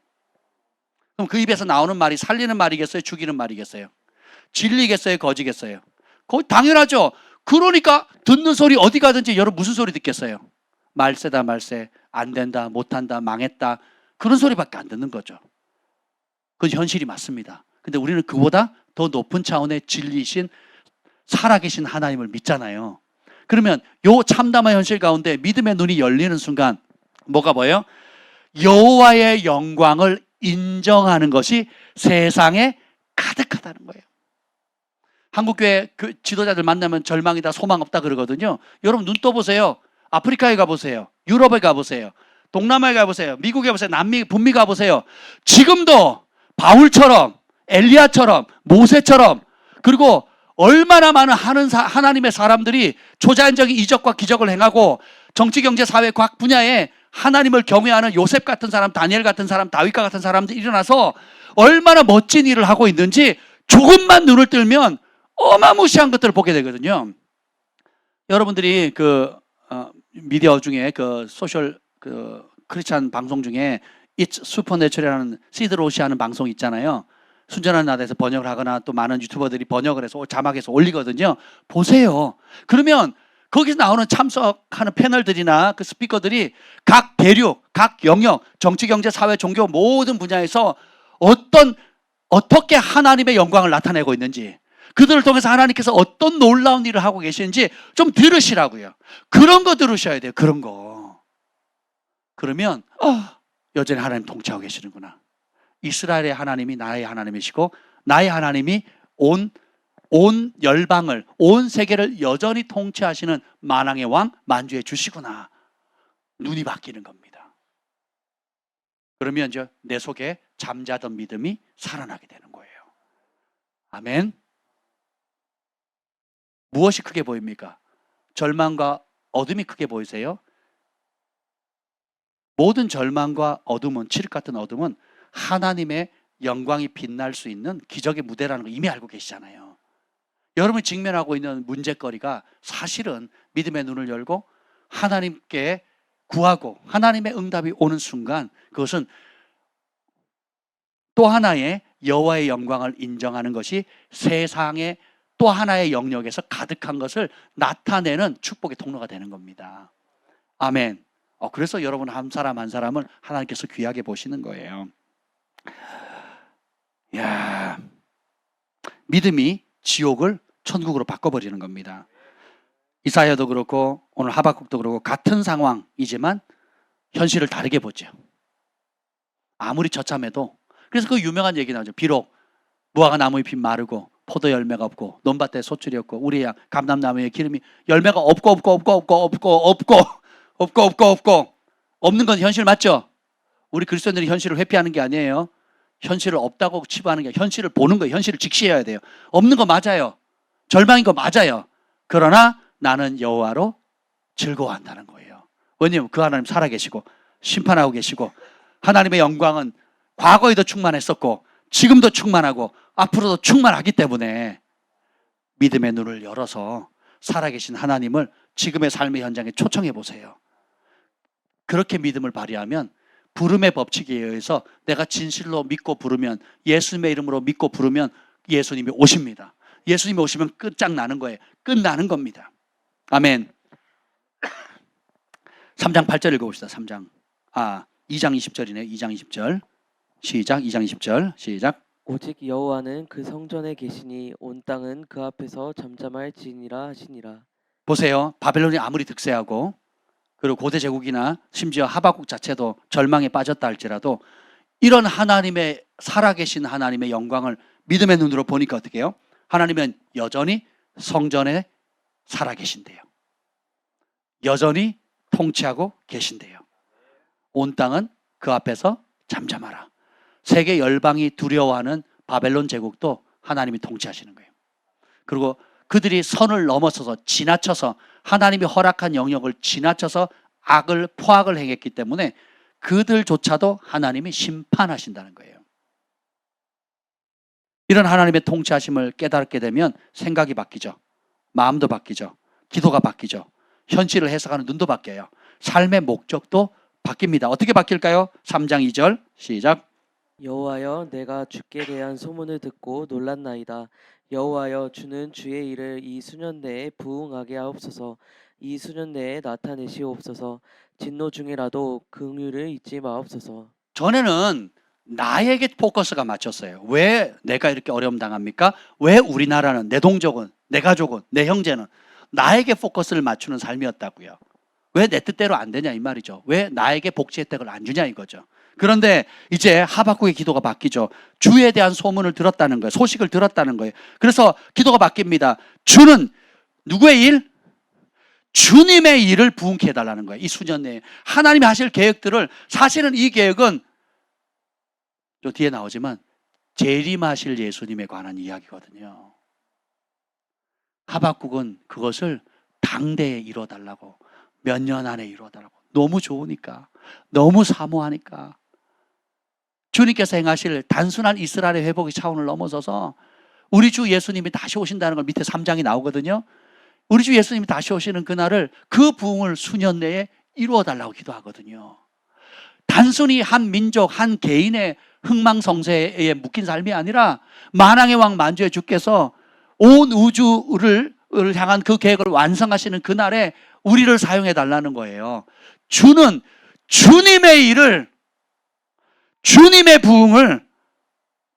그럼 그 입에서 나오는 말이 살리는 말이겠어요, 죽이는 말이겠어요? 진리겠어요, 거짓겠어요? 당연하죠. 그러니까 듣는 소리 어디 가든지 여러분 무슨 소리 듣겠어요? 말세다 말세, 안 된다, 못한다, 망했다, 그런 소리밖에 안 듣는 거죠. 그건 현실이 맞습니다. 근데 우리는 그보다 더 높은 차원의 진리이신 살아계신 하나님을 믿잖아요. 그러면 요 참담한 현실 가운데 믿음의 눈이 열리는 순간 뭐가 뭐예요? 여호와의 영광을 인정하는 것이 세상에 가득하다는 거예요. 한국교회 그 지도자들 만나면 절망이다, 소망 없다 그러거든요. 여러분 눈 떠보세요. 아프리카에 가보세요. 유럽에 가보세요. 동남아에 가보세요. 미국에 가보세요. 남미, 북미 가보세요. 지금도 바울처럼, 엘리야처럼, 모세처럼, 그리고 얼마나 많은 하나님의 사람들이 초자연적인 이적과 기적을 행하고 정치, 경제, 사회 각 분야에 하나님을 경외하는 요셉 같은 사람, 다니엘 같은 사람, 다윗과 같은 사람들이 일어나서 얼마나 멋진 일을 하고 있는지 조금만 눈을 뜨면 어마무시한 것들을 보게 되거든요. 여러분들이 미디어 중에 소셜 크리스찬 방송 중에 It's Supernatural이라는 시드로시 하는 방송 있잖아요. 순전한 나라에서 번역을 하거나 또 많은 유튜버들이 번역을 해서 자막해서 올리거든요. 보세요. 그러면 거기서 나오는 참석하는 패널들이나 그 스피커들이 각 대륙, 각 영역, 정치, 경제, 사회, 종교 모든 분야에서 어떻게 하나님의 영광을 나타내고 있는지, 그들을 통해서 하나님께서 어떤 놀라운 일을 하고 계시는지 좀 들으시라고요. 그런 거 들으셔야 돼요. 그런 거. 그러면 여전히 하나님 통치하고 계시는구나. 이스라엘의 하나님이 나의 하나님이시고 나의 하나님이 온 열방을, 온 세계를 여전히 통치하시는 만왕의 왕, 만주의 주시구나. 눈이 바뀌는 겁니다. 그러면 이제 내 속에 잠자던 믿음이 살아나게 되는 거예요. 아멘. 무엇이 크게 보입니까? 절망과 어둠이 크게 보이세요? 모든 절망과 어둠은, 칠흑 같은 어둠은 하나님의 영광이 빛날 수 있는 기적의 무대라는 거 이미 알고 계시잖아요. 여러분이 직면하고 있는 문제거리가 사실은 믿음의 눈을 열고 하나님께 구하고 하나님의 응답이 오는 순간 그것은 또 하나의 여호와의 영광을 인정하는 것이 세상의 또 하나의 영역에서 가득한 것을 나타내는 축복의 통로가 되는 겁니다. 아멘. 그래서 여러분 한 사람 한 사람을 하나님께서 귀하게 보시는 거예요. 야, 믿음이 지옥을 천국으로 바꿔버리는 겁니다. 이사야도 그렇고 오늘 하박국도 그렇고 같은 상황이지만 현실을 다르게 보죠. 아무리 처참해도. 그래서 그 유명한 얘기 나오죠. 비록 무화과 나무 잎이 마르고 포도 열매가 없고 논밭에 소출이 없고 우리 양 감람나무에 기름이 열매가 없고 없는 건 현실 맞죠? 우리 그리스도인들이 현실을 회피하는 게 아니에요. 현실을 없다고 치부하는 게 아니라 현실을 보는 거예요. 현실을 직시해야 돼요. 없는 거 맞아요. 절망인 거 맞아요. 그러나 나는 여호와로 즐거워한다는 거예요. 왜냐하면 그 하나님 살아계시고 심판하고 계시고 하나님의 영광은 과거에도 충만했었고 지금도 충만하고 앞으로도 충만하기 때문에 믿음의 눈을 열어서 살아계신 하나님을 지금의 삶의 현장에 초청해 보세요. 그렇게 믿음을 발휘하면 부름의 법칙에 의해서 내가 진실로 믿고 부르면, 예수님의 이름으로 믿고 부르면 예수님이 오십니다. 예수님이 오시면 끝장나는 거예요. 끝나는 겁니다. 아멘. 3장 8절 읽어봅시다. 2장 20절이네요. 2장 20절 시작. 2장 20절 시작. 오직 여호와는 그 성전에 계시니 온 땅은 그 앞에서 잠잠할지니라 하시니라. 보세요. 바벨론이 아무리 득세하고 그리고 고대 제국이나 심지어 하박국 자체도 절망에 빠졌다 할지라도 이런 하나님의 살아계신 하나님의 영광을 믿음의 눈으로 보니까 어떻게 해요? 하나님은 여전히 성전에 살아계신대요. 여전히 통치하고 계신대요. 온 땅은 그 앞에서 잠잠하라. 세계 열방이 두려워하는 바벨론 제국도 하나님이 통치하시는 거예요. 그리고 그들이 선을 넘어서서 지나쳐서 하나님이 허락한 영역을 지나쳐서 포악을 행했기 때문에 그들조차도 하나님이 심판하신다는 거예요. 이런 하나님의 통치하심을 깨닫게 되면 생각이 바뀌죠. 마음도 바뀌죠. 기도가 바뀌죠. 현실을 해석하는 눈도 바뀌어요. 삶의 목적도 바뀝니다. 어떻게 바뀔까요? 3장 2절 시작. 여호와여 내가 주께 대한 소문을 듣고 놀랐나이다. 여호와여 주는 주의 일을 이 수년 내에 부응하게 하옵소서. 이 수년 내에 나타내시옵소서. 진노 중이라도 긍휼을 잊지 마옵소서. 전에는 나에게 포커스가 맞췄어요. 왜 내가 이렇게 어려움 당합니까? 왜 우리나라는, 내 동족은, 내 가족은, 내 형제는 나에게 포커스를 맞추는 삶이었다고요. 왜 내 뜻대로 안 되냐 이 말이죠. 왜 나에게 복지 혜택을 안 주냐 이거죠. 그런데 이제 하박국의 기도가 바뀌죠. 주에 대한 소문을 들었다는 거예요. 소식을 들었다는 거예요. 그래서 기도가 바뀝니다. 주는 누구의 일? 주님의 일을 부응케 해달라는 거예요. 이 수년 내에 하나님이 하실 계획들을, 사실은 이 계획은 저 뒤에 나오지만 재림하실 예수님에 관한 이야기거든요. 하박국은 그것을 당대에 이뤄달라고, 몇 년 안에 이뤄달라고, 너무 좋으니까, 너무 사모하니까. 주님께서 행하실 단순한 이스라엘의 회복의 차원을 넘어서서 우리 주 예수님이 다시 오신다는 걸 밑에 3장이 나오거든요. 우리 주 예수님이 다시 오시는 그날을, 그 부흥을 수년 내에 이루어달라고 기도하거든요. 단순히 한 민족, 한 개인의 흥망성쇠에 묶인 삶이 아니라 만왕의 왕 만주의 주께서 온 우주를 향한 그 계획을 완성하시는 그날에 우리를 사용해 달라는 거예요. 주는 주님의 일을, 주님의 부흥을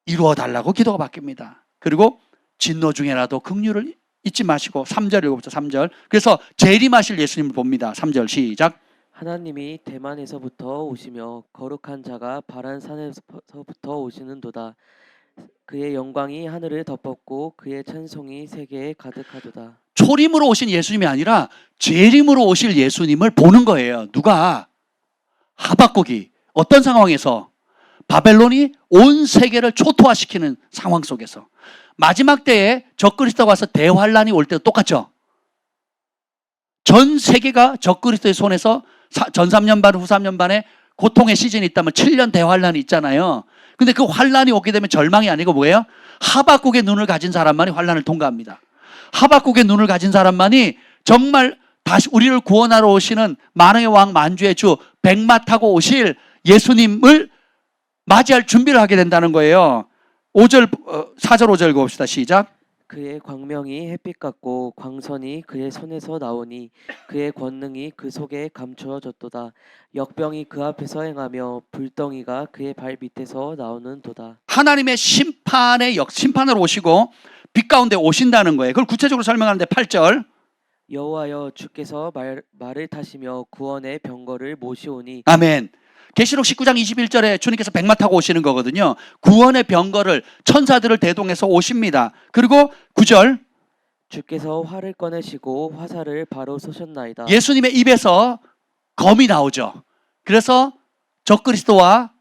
이루어 달라고 기도가 바뀝니다. 그리고 진노 중에라도 긍휼을 잊지 마시고, 3절 읽어보죠. 3절. 그래서 재림하실 예수님을 봅니다. 3절 시작. 하나님이 대만에서부터 오시며 거룩한 자가 바란 산에서부터 오시는도다. 그의 영광이 하늘을 덮었고 그의 찬송이 세계에 가득하도다. 초림으로 오신 예수님이 아니라 재림으로 오실 예수님을 보는 거예요. 누가? 하박국이. 어떤 상황에서? 바벨론이 온 세계를 초토화시키는 상황 속에서. 마지막 때에 적그리스도가 와서 대환란이 올 때도 똑같죠. 전 세계가 적그리스도의 손에서 전 3년 반, 후 3년 반에 고통의 시즌이 있다면 7년 대환란이 있잖아요. 근데 그 환란이 오게 되면 절망이 아니고 뭐예요? 하박국의 눈을 가진 사람만이 환란을 통과합니다. 하박국의 눈을 가진 사람만이 정말 다시 우리를 구원하러 오시는 만왕의 왕 만주의 주, 백마 타고 오실 예수님을 맞이할 준비를 하게 된다는 거예요. 4절 5절 읽어봅시다. 시작. 그의 광명이 햇빛 같고 광선이 그의 손에서 나오니 그의 권능이 그 속에 감추어졌도다. 역병이 그 앞에서 행하며 불덩이가 그의 발 밑에서 나오는도다. 하나님의 심판으로 오시고 빛 가운데 오신다는 거예요. 그걸 구체적으로 설명하는데 8절. 여호와여 주께서 말을 타시며 구원의 병거를 모시오니. 아멘. 계시록 19장 21절에 주님께서 백마 타고 오시는 거거든요. 구원의 병거를, 천사들을 대동해서 오십니다. 그리고 9절. 주께서 활을 꺼내시고 화살을 바로 쏘셨나이다. 예수님의 입에서 검이 나오죠. 그래서 적그리스도와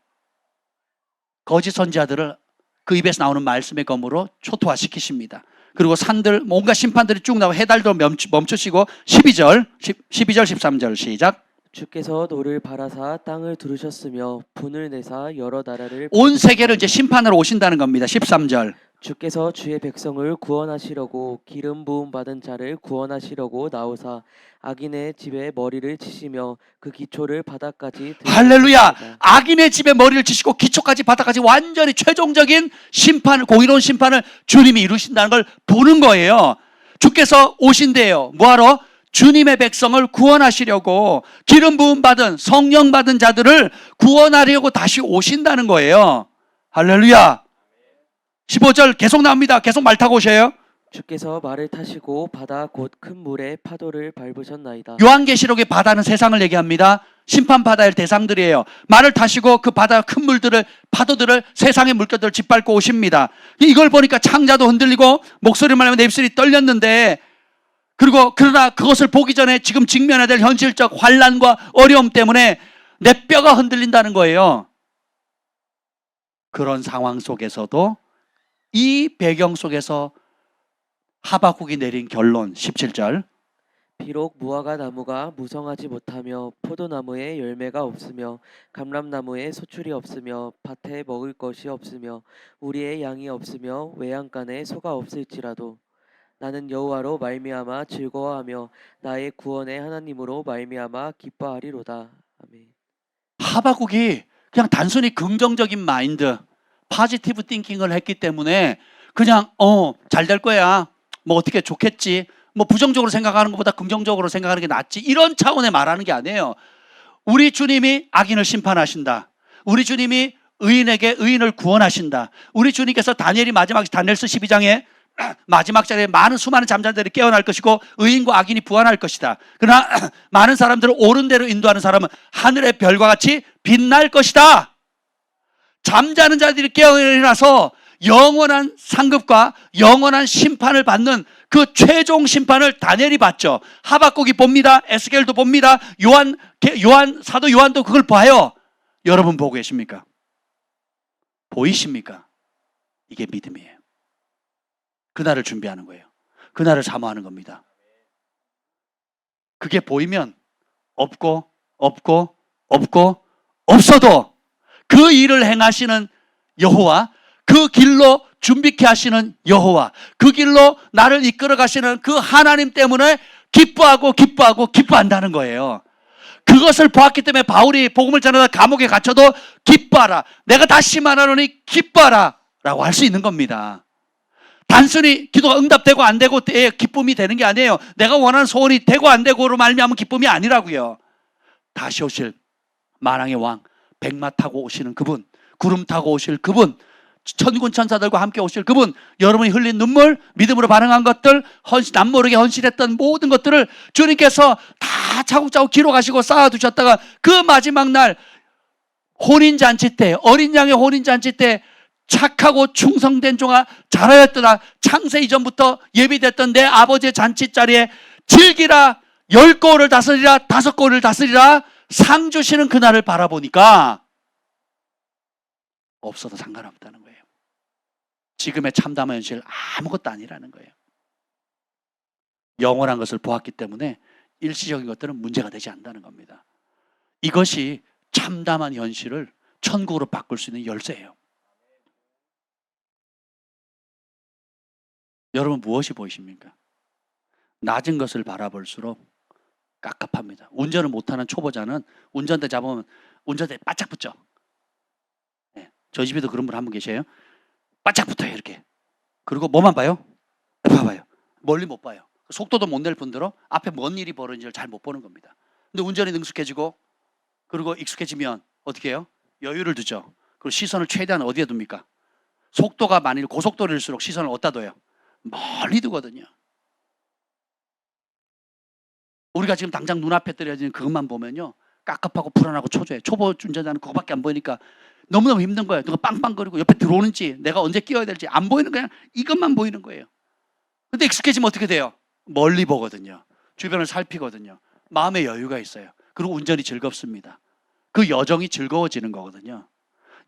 거짓 선지자들을 그 입에서 나오는 말씀의 검으로 초토화시키십니다. 그리고 산들, 온갖 심판들이 쭉 나오고 해달도 멈추시고 12절 13절 시작. 주께서 노를 바라사 땅을 두르셨으며 분을 내사 여러 나라를 온 세계를 이제 심판으로 오신다는 겁니다. 13절. 주께서 주의 백성을 구원하시려고 기름 부음 받은 자를 구원하시려고 나오사 악인의 집에 머리를 치시며 그 기초를 바닥까지 할렐루야. 드러내셨습니다. 악인의 집에 머리를 치시고 기초까지 바닥까지 완전히 최종적인 심판을, 공의로운 심판을 주님이 이루신다는 걸 보는 거예요. 주께서 오신대요. 뭐하러? 주님의 백성을 구원하시려고 기름 부음 받은, 성령 받은 자들을 구원하려고 다시 오신다는 거예요. 할렐루야. 15절 계속 나옵니다. 계속 말 타고 오셔요. 주께서 말을 타시고 바다 곧 큰 물에 파도를 밟으셨나이다. 요한계시록의 바다는 세상을 얘기합니다. 심판 바다의 대상들이에요. 말을 타시고 그 바다 큰 물들을, 파도들을, 세상의 물결들을 짓밟고 오십니다. 이걸 보니까 창자도 흔들리고 목소리만 하면 내 입술이 떨렸는데, 그러나 그것을 보기 전에 지금 직면해야 될 현실적 환난과 어려움 때문에 내 뼈가 흔들린다는 거예요. 그런 상황 속에서도 이 배경 속에서 하박국이 내린 결론 17절. 비록 무화과 나무가 무성하지 못하며 포도나무에 열매가 없으며 감람나무에 소출이 없으며 밭에 먹을 것이 없으며 우리의 양이 없으며 외양간에 소가 없을지라도 나는 여호와로 말미암아 즐거워하며 나의 구원의 하나님으로 말미암아 기뻐하리로다. 아멘. 하박국이 그냥 단순히 긍정적인 마인드, 포지티브 띵킹을 했기 때문에 그냥 잘 될 거야, 뭐 어떻게 좋겠지, 뭐 부정적으로 생각하는 것보다 긍정적으로 생각하는 게 낫지, 이런 차원에 말하는 게 아니에요. 우리 주님이 악인을 심판하신다. 우리 주님이 의인에게 의인을 구원하신다. 우리 주님께서 다니엘이 마지막 다니엘서 12장에 마지막 자리에 수많은 잠자들이 깨어날 것이고 의인과 악인이 부활할 것이다. 그러나 많은 사람들을 옳은 대로 인도하는 사람은 하늘의 별과 같이 빛날 것이다. 잠자는 자들이 깨어나서 영원한 상급과 영원한 심판을 받는 그 최종 심판을 다니엘이 받죠. 하박국이 봅니다. 에스겔도 봅니다. 사도 요한도 그걸 봐요. 여러분 보고 계십니까? 보이십니까? 이게 믿음이에요. 그날을 준비하는 거예요. 그날을 사모하는 겁니다. 그게 보이면 없고 없어도 그 일을 행하시는 여호와, 그 길로 준비케 하시는 여호와, 그 길로 나를 이끌어 가시는 그 하나님 때문에 기뻐한다는 거예요. 그것을 보았기 때문에 바울이 복음을 전하다 감옥에 갇혀도 기뻐하라, 내가 다시 말하노니 기뻐하라 라고 할 수 있는 겁니다. 단순히 기도가 응답되고 안 되고 기쁨이 되는 게 아니에요. 내가 원하는 소원이 되고 안 되고로 말미암은 기쁨이 아니라고요. 다시 오실 만왕의 왕, 백마 타고 오시는 그분, 구름 타고 오실 그분, 천군 천사들과 함께 오실 그분, 여러분이 흘린 눈물, 믿음으로 반응한 것들, 남모르게 헌신했던 모든 것들을 주님께서 다 차곡차곡 기록하시고 쌓아두셨다가 그 마지막 날 혼인잔치 때, 어린 양의 혼인잔치 때 착하고 충성된 종아 잘하였더라, 창세 이전부터 예비됐던 내 아버지의 잔치자리에 즐기라, 10골을 다스리라, 5골을 다스리라 상 주시는 그날을 바라보니까 없어도 상관없다는 거예요. 지금의 참담한 현실 아무것도 아니라는 거예요. 영원한 것을 보았기 때문에 일시적인 것들은 문제가 되지 않는다는 겁니다. 이것이 참담한 현실을 천국으로 바꿀 수 있는 열쇠예요. 여러분 무엇이 보이십니까? 낮은 것을 바라볼수록 깝깝합니다. 운전을 못하는 초보자는 운전대 잡으면 운전대에 바짝 붙죠. 네, 저희 집에도 그런 분 한 분 계셔요. 바짝 붙어요 이렇게. 그리고 뭐만 봐요? 봐봐요. 멀리 못 봐요. 속도도 못 낼 뿐더러 앞에 뭔 일이 벌어진지를 잘 못 보는 겁니다. 근데 운전이 능숙해지고 그리고 익숙해지면 어떻게 해요? 여유를 두죠. 그리고 시선을 최대한 어디에 둡니까? 속도가 만일 고속도로일수록 시선을 어디다 둬요? 멀리 두거든요. 우리가 지금 당장 눈앞에 떨어지는 그것만 보면요, 깝깝하고 불안하고 초조해. 초보 운전자는 그거밖에 안 보이니까 너무너무 힘든 거예요. 누가 빵빵거리고 옆에 들어오는지, 내가 언제 끼어야 될지 안 보이는, 그냥 이것만 보이는 거예요. 근데 익숙해지면 어떻게 돼요? 멀리 보거든요. 주변을 살피거든요. 마음의 여유가 있어요. 그리고 운전이 즐겁습니다. 그 여정이 즐거워지는 거거든요.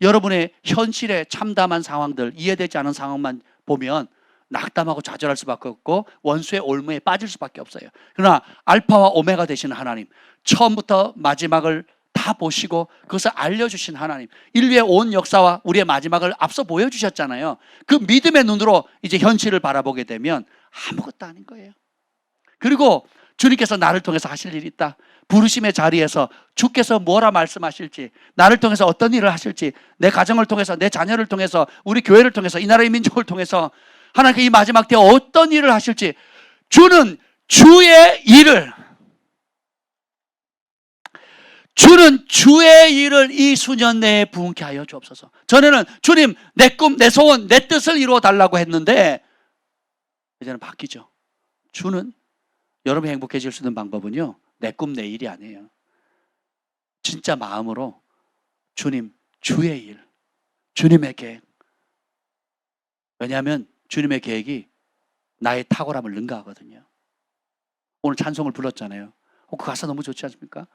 여러분의 현실의 참담한 상황들, 이해되지 않은 상황만 보면 낙담하고 좌절할 수밖에 없고 원수의 올무에 빠질 수밖에 없어요. 그러나 알파와 오메가 되시는 하나님, 처음부터 마지막을 다 보시고 그것을 알려주신 하나님, 인류의 온 역사와 우리의 마지막을 앞서 보여주셨잖아요. 그 믿음의 눈으로 이제 현실을 바라보게 되면 아무것도 아닌 거예요. 그리고 주님께서 나를 통해서 하실 일이 있다. 부르심의 자리에서 주께서 뭐라 말씀하실지, 나를 통해서 어떤 일을 하실지, 내 가정을 통해서, 내 자녀를 통해서, 우리 교회를 통해서, 이 나라의 민족을 통해서 하나님께 이 마지막 때 어떤 일을 하실지, 주는 주의 일을 이 수년 내에 부응케 하여 주옵소서. 전에는 주님 내 꿈, 내 소원, 내 뜻을 이루어 달라고 했는데 이제는 바뀌죠. 주는 여러분이 행복해질 수 있는 방법은요, 내 꿈, 내 일이 아니에요. 진짜 마음으로 주님, 주의 일, 주님의 계획. 왜냐하면 주님의 계획이 나의 탁월함을 능가하거든요. 오늘 찬송을 불렀잖아요. 그 가사 너무 좋지 않습니까?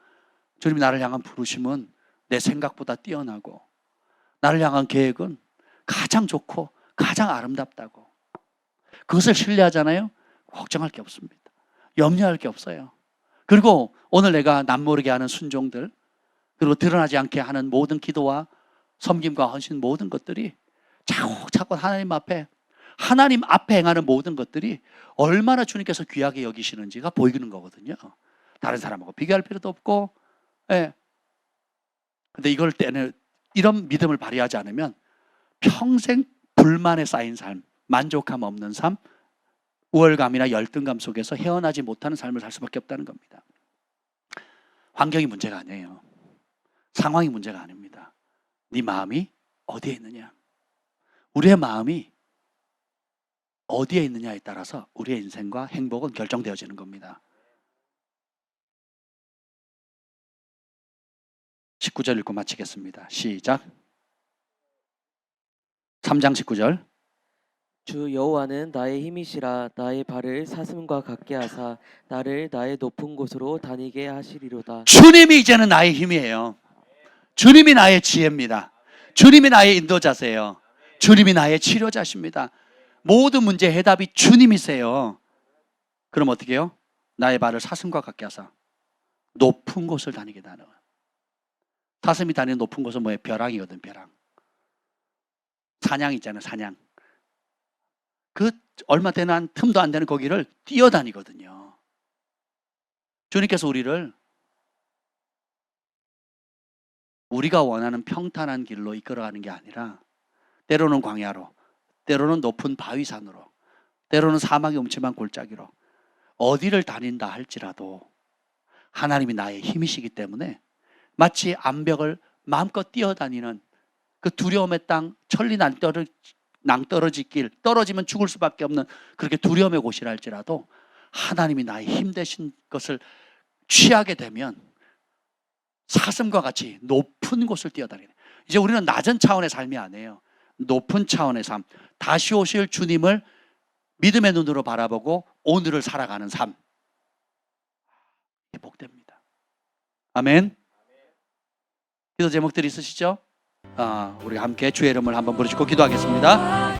주님이 나를 향한 부르심은 내 생각보다 뛰어나고, 나를 향한 계획은 가장 좋고 가장 아름답다고. 그것을 신뢰하잖아요. 걱정할 게 없습니다. 염려할 게 없어요. 그리고 오늘 내가 남모르게 하는 순종들, 그리고 드러나지 않게 하는 모든 기도와 섬김과 헌신, 모든 것들이 차곡차곡 하나님 앞에 행하는 모든 것들이 얼마나 주님께서 귀하게 여기시는지가 보이는 거거든요. 다른 사람하고 비교할 필요도 없고. 예. 근데 이걸 때는 이런 믿음을 발휘하지 않으면 평생 불만에 쌓인 삶, 만족함 없는 삶, 우월감이나 열등감 속에서 헤어나지 못하는 삶을 살 수밖에 없다는 겁니다. 환경이 문제가 아니에요. 상황이 문제가 아닙니다. 네 마음이 어디에 있느냐. 우리의 마음이 어디에 있느냐에 따라서 우리의 인생과 행복은 결정되어지는 겁니다. 19절 읽고 마치겠습니다. 시작. 3장 19절. 주 여호와는 나의 힘이시라. 나의 발을 사슴과 같게 하사 나를 나의 높은 곳으로 다니게 하시리로다. 주님이 이제는 나의 힘이에요. 주님이 나의 지혜입니다. 주님이 나의 인도자세요. 주님이 나의 치료자십니다. 모든 문제의 해답이 주님이세요. 그럼 어떻게 해요? 나의 발을 사슴과 같게 하사 높은 곳을 다니게 하는 거예요. 사슴이 다니는 높은 곳은 뭐예요? 벼랑이거든, 벼랑. 사냥 있잖아요, 사냥. 그 얼마 되는 틈도 안 되는 거기를 뛰어다니거든요. 주님께서 우리가 원하는 평탄한 길로 이끌어가는 게 아니라 때로는 광야로, 때로는 높은 바위산으로, 때로는 사막의 음침한 골짜기로 어디를 다닌다 할지라도 하나님이 나의 힘이시기 때문에 마치 암벽을 마음껏 뛰어다니는 그 두려움의 땅, 천리 낭떠러지 길, 떨어지면 죽을 수밖에 없는 그렇게 두려움의 곳이라 할지라도 하나님이 나의 힘 되신 것을 취하게 되면 사슴과 같이 높은 곳을 뛰어다니는, 이제 우리는 낮은 차원의 삶이 아니에요. 높은 차원의 삶, 다시 오실 주님을 믿음의 눈으로 바라보고 오늘을 살아가는 삶, 이게 복됩니다. 아멘. 기도 제목들이 있으시죠? 우리 함께 주의 이름을 한번 부르시고 기도하겠습니다.